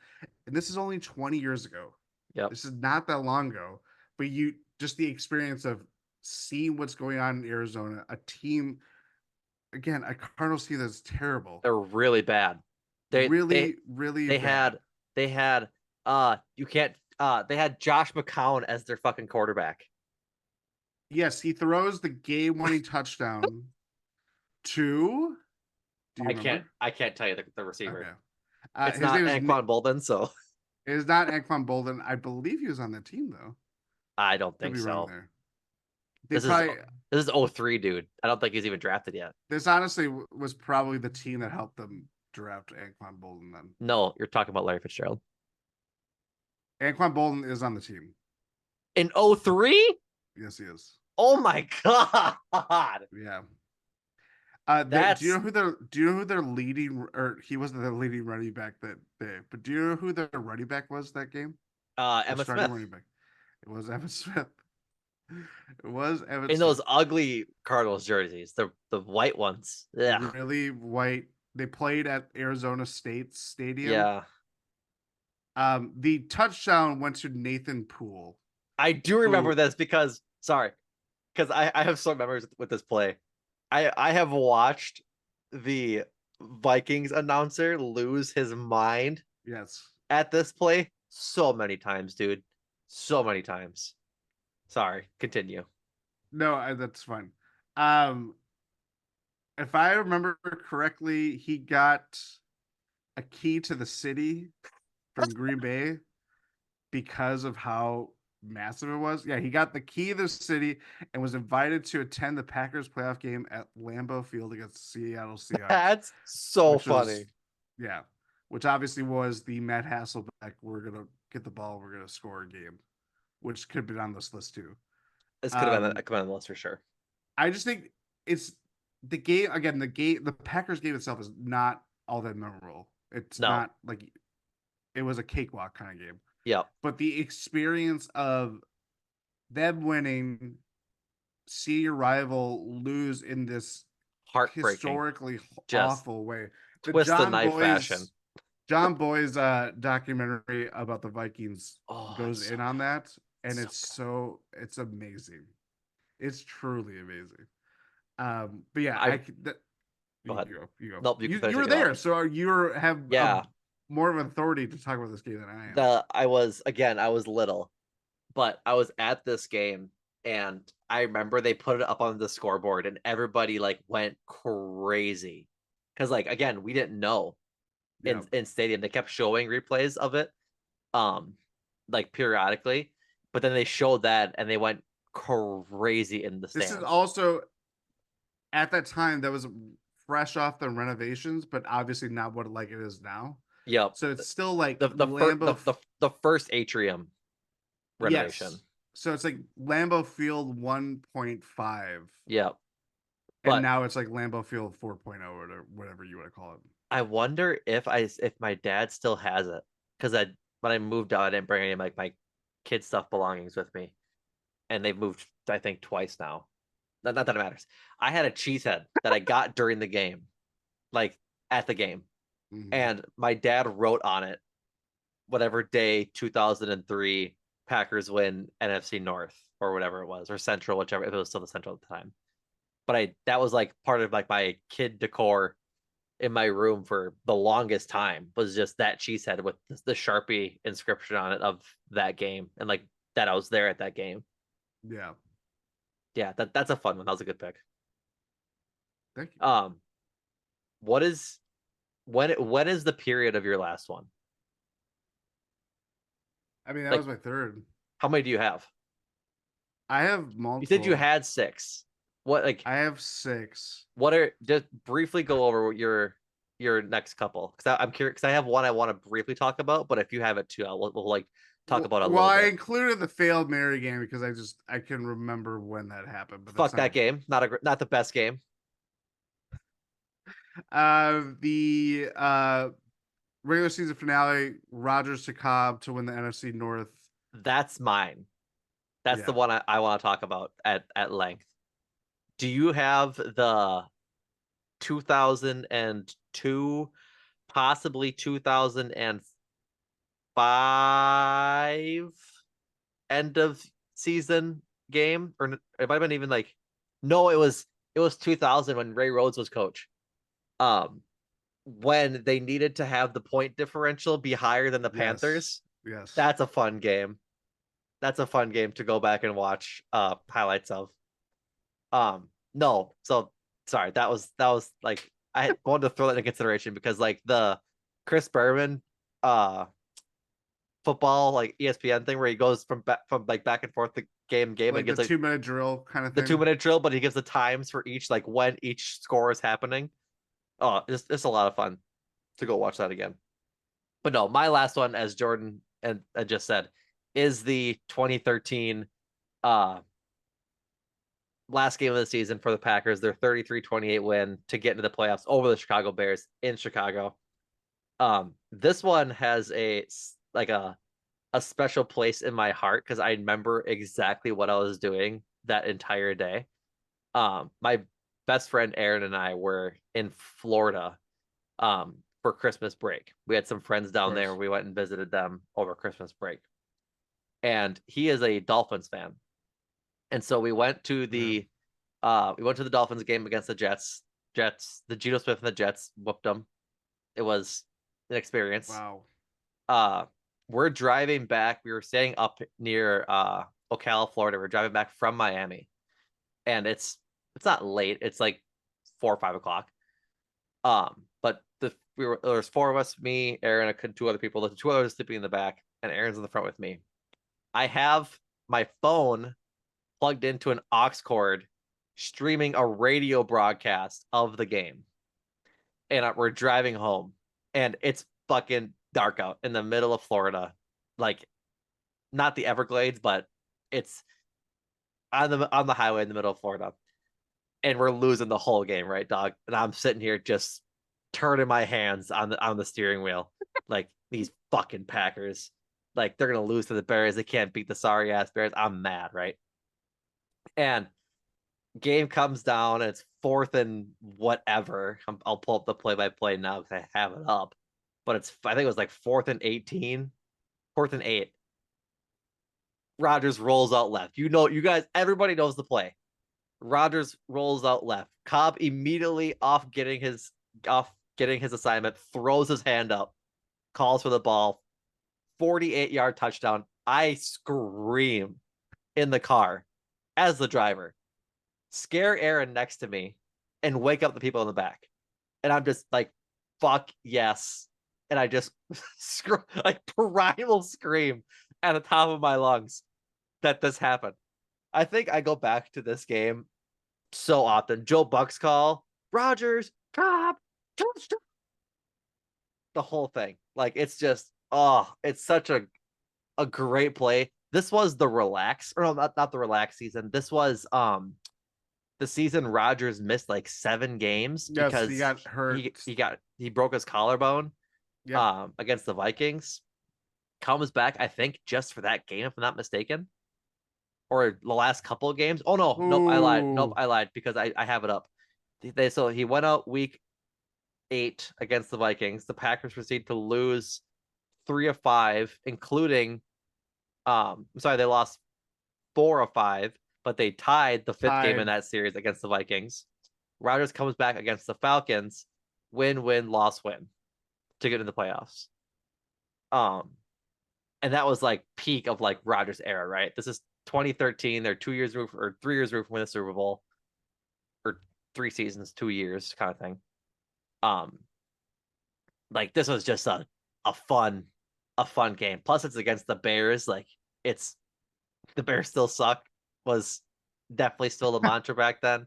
And this is only 20 years ago. Yep. This is not that long ago. But you just the experience of seeing what's going on in Arizona, a team, again, a Cardinals team that's terrible. They're really bad. They they Really, really they bad. had they had you can't they had Josh McCown as their fucking quarterback. Yes, he throws the game winning touchdown to, do you remember? I can't tell you the receiver. Okay. It's His not name is Anquan Bolden, so it is not Anquan Bolden. I believe he was on the team though. I don't Could think be wrong so. there. They This is probably this is 03, dude. I don't think he's even drafted yet. this honestly was probably the team that helped them draft Anquan Bolden. Then No, you're talking about Larry Fitzgerald. Anquan Bolden is on the team. In 03? Yes, he is. Oh my god. Yeah. Do you That's know who their leading, or he wasn't the leading running back that day, but do you know who their running back was that game? Their Emmitt starting Smith. running back. It was Evan Smith. It was Evan In those Smith. ugly Cardinals jerseys, the white ones. Yeah. Really white. They played at Arizona State Stadium. Yeah. The touchdown went to Nathan Poole. I do remember Who, this because I have some memories with this play. I have watched the Vikings announcer lose his mind yes. at this play so many times, dude. So many times. Sorry, continue. No, that's fine. Um, if I remember correctly, he got a key to the city from Green Bay because of how massive it was. Yeah, he got the key to the city and was invited to attend the Packers playoff game at Lambeau Field against the Seattle Seahawks, That's so which funny. was, yeah, which obviously was the Matt Hasselbeck, we're gonna get the ball, we're gonna score a game, which could have been on this list too. This could have been Um, a command list for sure. I just think it's the game again. The Packers game itself is not all that memorable. It's No. not like it was a cakewalk kind of game, Yep. but the experience of them winning, see your rival lose in this Heartbreaking. historically Just awful way. The twist the knife fashion. John Boy's documentary about the Vikings Oh, goes it's so in on that, and so it's amazing. It's truly amazing. But yeah, I go you ahead. go, you go. Nope, you can You finish were it. Go there, ahead. so have Yeah. more of an authority to talk about this game than I am. I was little, but I was at this game and I remember they put it up on the scoreboard and everybody like went crazy. Cause like again, we didn't know Yeah, in stadium. They kept showing replays of it, um, like periodically, but then they showed that and they went crazy in the this is stands. also at that time that was fresh off the renovations, but obviously not what like it is now. Yep. So it's still like The Lambeau. the first atrium Yes, renovation. So it's like Lambeau Field 1.5, Yeah. and But now it's like Lambeau Field 4.0 or whatever you want to call it. I wonder if my dad still has it because I when I moved out, I didn't bring any of like my kid stuff belongings with me, and they've moved I think twice now. Not that it matters. I had a cheese head that I got during the game, like at the game, Mm-hmm. and my dad wrote on it whatever day 2003 Packers win NFC North or whatever it was or Central, whichever if it was still the Central at the time. But I that was like part of like my kid decor in my room for the longest time was just that cheese head with the Sharpie inscription on it of that game and like that I was there at that game. Yeah. Yeah, that's a fun one. That was a good pick. Thank you. Um, what is when is the period of your last one? I mean, that Like, was my third. how many do you have? I have You said you multiple. had six. What like I have six. what are just briefly go over your next couple because I'm curious because I have one I want to briefly talk about, but if you have it too, we'll like talk about it a Well, little I bit. included the failed Mary game because I can remember when that happened, but that's Fuck not that game. Not the best game. the regular season finale. Rodgers to Cobb to win the NFC North. That's mine. That's the Yeah. one I want to talk about at length. Do you have the 2002, possibly 2005 end of season game? Or it might have been even like, no, it was 2000 when Ray Rhodes was coach. Um, when they needed to have the point differential be higher than the Yes. Panthers. Yes. That's a fun game. That's a fun game to go back and watch highlights of. No, so sorry, that was like I wanted to throw that into consideration because like the Chris Berman football like ESPN thing where he goes from like back and forth the game and Like the gives like 2 minute drill kind of the two thing. minute drill, but he gives the times for each like when each score is happening. Oh, it's a lot of fun to go watch that again. But no, my last one, as Jordan and I just said, is the 2013 uh last game of the season for the Packers, their 33-28 win to get into the playoffs over the Chicago Bears in Chicago. This one has like a special place in my heart because I remember exactly what I was doing that entire day. My best friend Aaron and I were in Florida for Christmas break. We had some friends Of down there. course. We went and visited them over Christmas break. And he is a Dolphins fan. And so Okay. we went to the Dolphins game against the Jets. The Geno Smith and the Jets whooped them. It was an experience. Wow. Uh, we're driving back. We were staying up near Ocala, Florida. We're driving back from Miami, and it's not late. It's like 4 or 5 o'clock. But there was four of us, me, Aaron, and two other people. The two others sleeping in the back, and Aaron's in the front with me. I have my phone plugged into an aux cord, streaming a radio broadcast of the game, and we're driving home, and it's fucking dark out in the middle of Florida, like not the Everglades, but it's on the highway in the middle of Florida, and we're losing the whole game, right, dog? And I'm sitting here just turning my hands on the steering wheel, like these fucking Packers, like they're gonna lose to the Bears. They can't beat the sorry ass Bears. I'm mad, right? And game comes down, and it's fourth and whatever. I'll pull up the play by play now because I have it up, but I think it was like fourth and 18, fourth and 8. Rodgers rolls out left. You guys, everybody knows the play. Rodgers rolls out left. Cobb immediately off getting his assignment, throws his hand up, calls for the ball, 48-yard touchdown. I scream in the car as the driver, scare Aaron next to me, and wake up the people in the back. And I'm just like, fuck yes. And I just like primal scream at the top of my lungs that this happened. I think I go back to this game so often. Joe Buck's call, Rodgers, Cobb, touchdown, the whole thing. Like it's just, oh, it's such a great play. this was the relax, or no, not the relax season. This was the season Rodgers missed like 7 games Yes, he because got hurt. he broke his collarbone Yep. against the Vikings. Comes back, I think, just for that game, if I'm not mistaken, or the last couple of games. Oh no, nope, I lied. Nope, Ooh. I lied because I have it up. So he went out week 8 against the Vikings. The Packers proceed to lose 3 of 5, including sorry, they lost 4 of 5, but they tied the 5th game in Tied. that series against the Vikings. Rodgers comes back against the Falcons, win, loss, win to get in the playoffs. Um, and that was like peak of like Rodgers era, right? This is 2013. They're 2 years removed or 3 years removed from winning the Super Bowl, or 3 seasons, 2 years kind of thing. Um, like this was just a fun game. Plus, it's against the Bears. Like it's the Bears still suck was definitely still the mantra back then.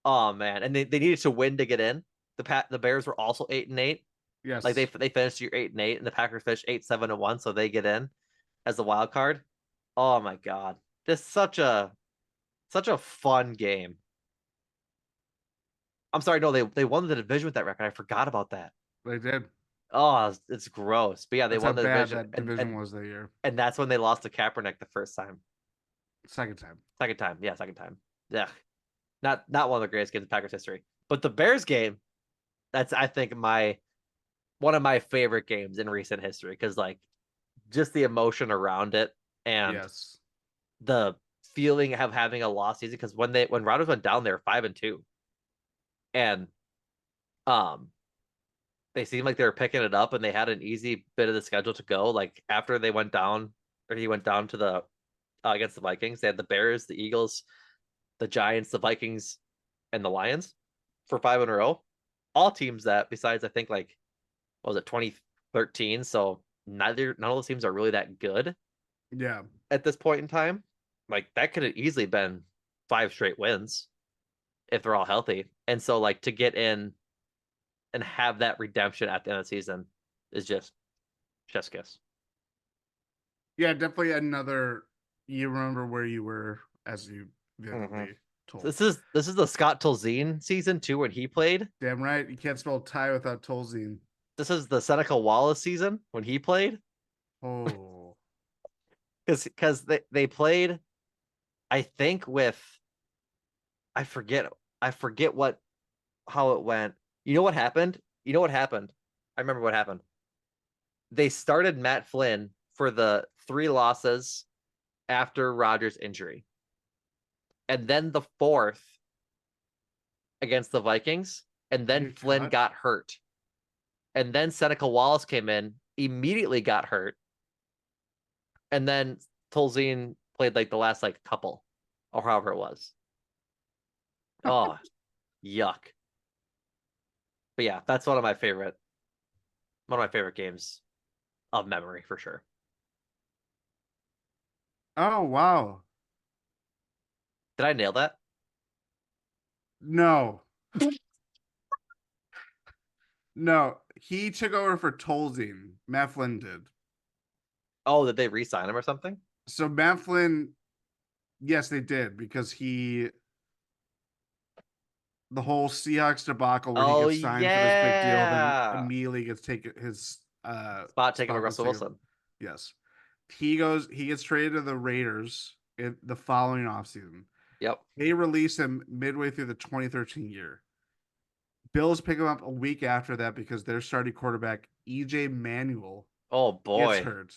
Oh man, and they needed to win to get in. The Bears were also 8-8. Like Yes. they finished year 8-8, and the Packers finished 8-7-1, so they get in as the wild card. Oh my god, this is such a fun game. I'm sorry, no, they won the division with that record. I forgot about that. They did. Oh, it's gross. But yeah, they That's how won the bad division, that division was that year. and that's when they lost to Kaepernick the first time. Second time. Second time, yeah, second time. Yeah, not one of the greatest games in Packers history. But the Bears game, that's I think one of my favorite games in recent history because like just the emotion around it and Yes. the feeling of having a lost season because when Rodgers went down, they were 5-2, and um they seemed like they were picking it up and they had an easy bit of the schedule to go. Like after they went down, or he went down to the against the Vikings, they had the Bears, the Eagles, the Giants, the Vikings, and the Lions for 5 in a row. All teams that, besides I think like what was it 2013, so none of those teams are really that good Yeah. at this point in time. Like that could have easily been 5 straight wins if they're all healthy. And so like to get in and have that redemption at the end of the season is just chef's kiss. Yeah, definitely another you remember where you were as you Mm-hmm. vividly told. This is the Scott Tolzien season too when he played. Damn right. You can't spell tie without Tolzien. This is the Seneca Wallace season when he played Oh. because they played I think with I forget I forget what how it went. You know what happened? You know what happened? I remember what happened. They started Matt Flynn for the 3 losses after Rodgers' injury. And then the fourth against the Vikings, and then He Flynn cut. got hurt. And then Seneca Wallace came in, immediately got hurt. And then Tolzien played like the last like couple or however it was. Oh, yuck. But yeah, that's one of my favorite games of memory for sure. Oh wow. Did I nail that? No. No. He took over for Tolzien. Matt Flynn did. Oh, did they re-sign him or something? So Matt Flynn, yes, they did because the whole Seahawks debacle where he Oh gets signed for this big deal, then yeah. immediately gets taken his Spot taken by spot gets Russell taken. Wilson. Yes. He gets traded to the Raiders in the following offseason. Yep. They release him midway through the 2013 year. Bills pick him up a week after that because their starting quarterback, EJ Manuel, Oh gets boy. hurt.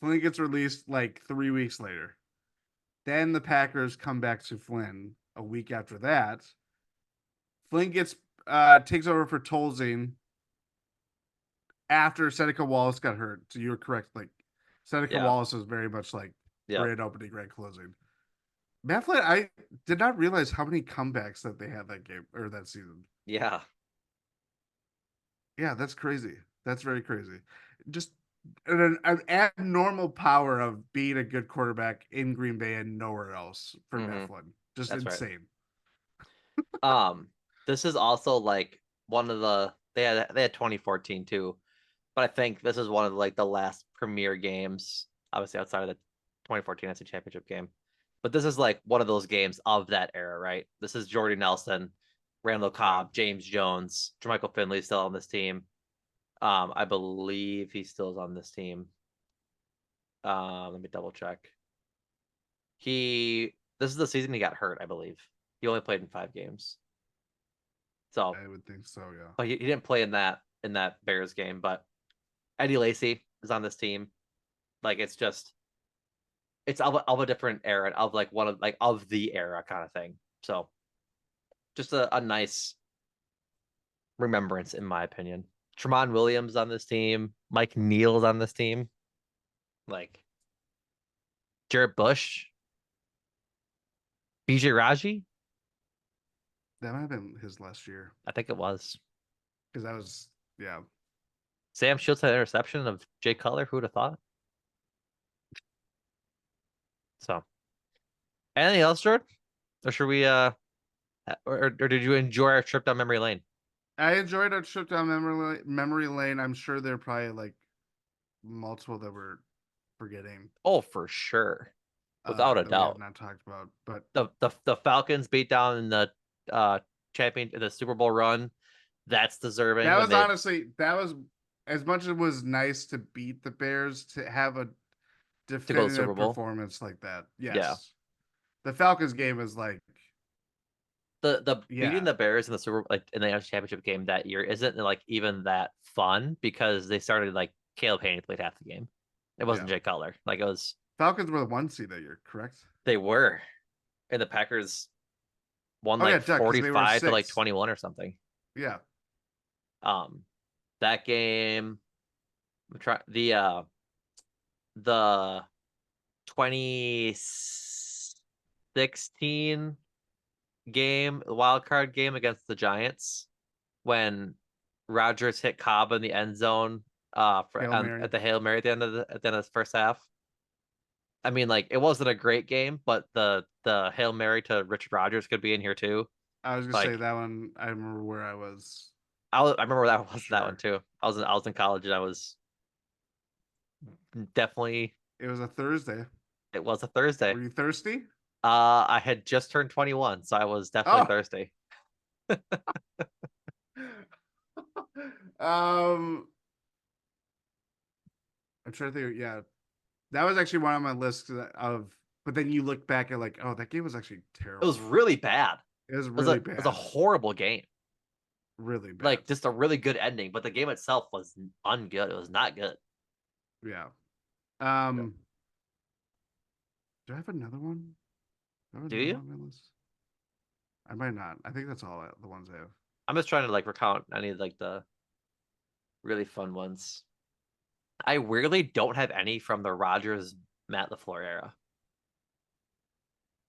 Flynn gets released like 3 weeks later. Then the Packers come back to Flynn a week after that. Flynn gets takes over for Tolzien after Seneca Wallace got hurt. So you were correct. Like Seneca Yeah. Wallace was very much like Yeah. grand opening, grand closing. Matt Flynn, I did not realize how many comebacks that they had that game or that season. Yeah. Yeah, that's crazy. That's very crazy. Just an abnormal power of being a good quarterback in Green Bay and nowhere else for Matt Flynn. Just That's right. insane. This is also like one of the they had 2014 too. but I think this is one of like the last premier games, obviously outside of the 2014 NC Championship game. But this is like one of those games of that era, right? This is Jordy Nelson, Randall Cobb, Yeah. James Jones, Jermichael Finley still on this team. I believe he still is on this team. Let me double check. This is the season he got hurt, I believe. He only played in 5 games. So, I would think so. Yeah. but he didn't play in that Bears game. But Eddie Lacy is on this team. Like it's of a different era, of like one of like of the era kind of thing. So just a nice remembrance in my opinion. Tremont Williams on this team, Mike Neal's on this team, like Jarrett Bush, BJ Raji. That might have been his last year I think it was. because that was yeah. Sam Shields had an interception of Jay Cutler. Who would have thought? So anything else, Jordan? Or should we or did you enjoy our trip down memory lane? I enjoyed our trip down memory lane. I'm sure there are probably like multiple that we're forgetting. Oh, for sure. Without a That we have doubt. not talked about. But The Falcons beat down in the the Super Bowl run. That's deserving that when was they honestly that was as much as it was nice to beat the Bears to have a to go to the Super definitive Bowl. performance like that. Yeah. Yes. The Falcons game is like The beating yeah, the Bears in the Super like in the NFC Championship game that year isn't like even that fun because they started like Caleb Haney played half the game. It yeah. wasn't Jay Cutler. Like it was Falcons were the 1 seed that year, correct? they were. And the Packers won Oh yeah, like duh, because they were 45 to like 6. 21 or something. Yeah. Um that game the 2016 game, the wild card game against the Giants when Rodgers hit Cobb in the end zone Hail Mary. at the Hail Mary at the end of the first half. I mean, like it wasn't a great game, but the Hail Mary to Richard Rodgers could be in here too. I was gonna say Like that one. I remember where I was. I remember that one Sure. too. I was in college and I was definitely It was a Thursday. it was a Thursday. Were you thirsty? I had just turned 21, so I was definitely Oh. thirsty. um, I'm trying to think. Yeah, that was actually one on my list of. But then you look back at like, oh, that game was actually It was terrible. really bad. It was really It bad. was a horrible game. Really bad. Like just a really good ending, but the game itself was ungood. It was not good. Yeah. Um. Do I have another one? Do I have Do another you? one on my list? I might not. I think that's all the ones I have. I'm just trying to like recount any of like the really fun ones. I weirdly don't have any from the Rodgers Matt LaFleur era.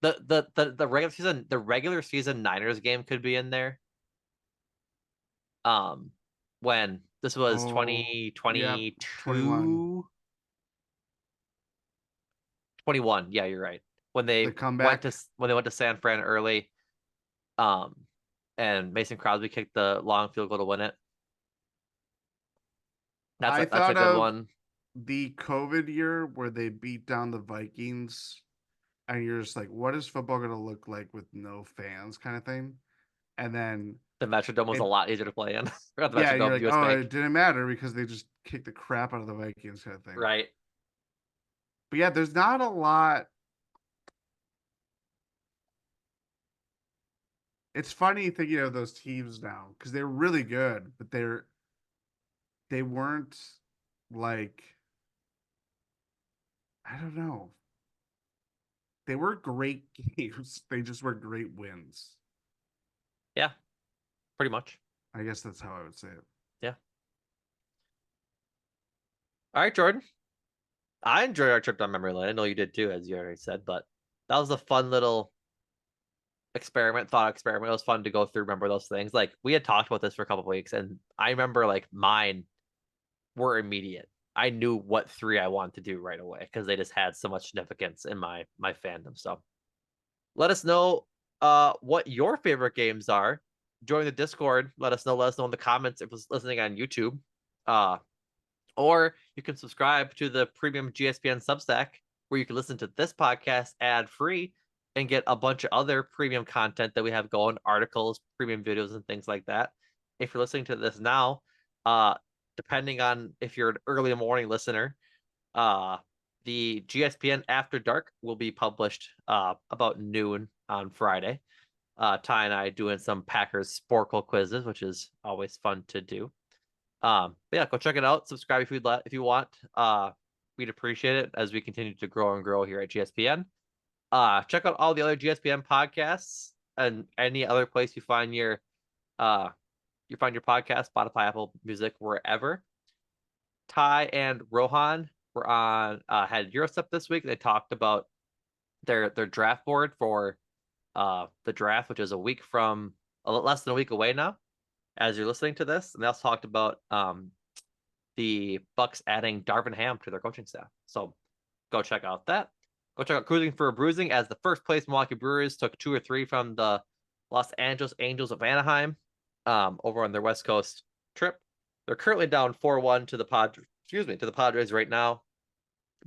The regular season Niners game could be in there. Um when this was Oh, yeah, 21. 2022 21. Yeah, you're right. When The they comeback. went to San Fran early, um, and Mason Crosby kicked the long field goal to win it. I That's a thought good of one. the COVID year where they beat down the Vikings, and you're just like, what is football going to look like with no fans, kind of thing. And then The Metrodome was a it, lot easier to play in. Forgot the yeah, and you're Metrodome, like, US oh, Bank. it didn't matter because they just kicked the crap out of the Vikings, kind of thing. Right. But yeah, there's not a lot. It's funny thinking of those teams now because they're really good, but they weren't like I don't know. They were great games. They just were great wins. Yeah, pretty much. I guess that's how I would say it. Yeah. All right, Jordan. I enjoyed our trip down memory lane. I know you did too, as you already said, but that was a fun little thought experiment. It was fun to go through, remember those things. Like we had talked about this for a couple of weeks, and I remember like mine were immediate. I knew what 3 I wanted to do right away because they just had so much significance in my fandom. So let us know what your favorite games are. Join the Discord. Let us know in the comments if it's listening on YouTube. Uh Or you can subscribe to the premium GSPN Substack, where you can listen to this podcast ad-free and get a bunch of other premium content that we have going, articles, premium videos, and things like that. If you're listening to this now, depending on if you're an early morning listener, the GSPN After Dark will be published about noon on Friday. Ty and I doing some Packers Sporkle quizzes, which is always fun to do. But yeah, go check it out. Subscribe if you want. We'd appreciate it as we continue to grow and grow here at GSPN. Check out all the other GSPN podcasts and any other place you find your podcast, Spotify, Apple Music, wherever. Ty and Rohan were on had Eurostep this week. They talked about their draft board for the draft, which is a week from less than a week away now, as you're listening to this. And they also talked about the Bucks adding Darvin Ham to their coaching staff. So go check out that. Go check out Cruising for a Bruising, as the first place Milwaukee Brewers took 2 or 3 from the Los Angeles Angels of Anaheim over on their West Coast trip. They're currently down 4-1 to the Padres right now,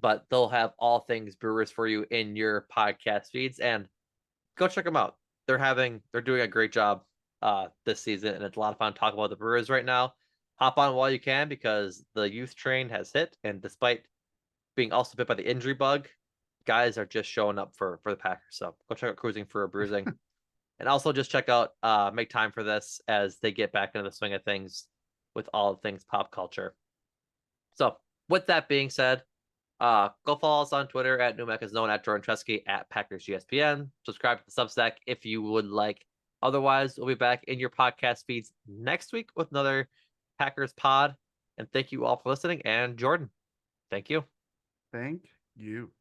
but they'll have all things Brewers for you in your podcast feeds, and go check them out. They're doing a great job this season, and it's a lot of fun talking about the Brewers right now. Hop on while you can, because the youth train has hit, and despite being also bit by the injury bug, guys are just showing up for the Packers. So go check out Cruising for a Bruising. And also just check out Make Time for This, as they get back into the swing of things with all things pop culture. So with that being said, go follow us on Twitter at Numac is known, at Jordan Tresky, at Packers GSPN. Subscribe to the Substack if you would like. Otherwise, we'll be back in your podcast feeds next week with another Packers pod. And thank you all for listening. And Jordan, thank you. Thank you.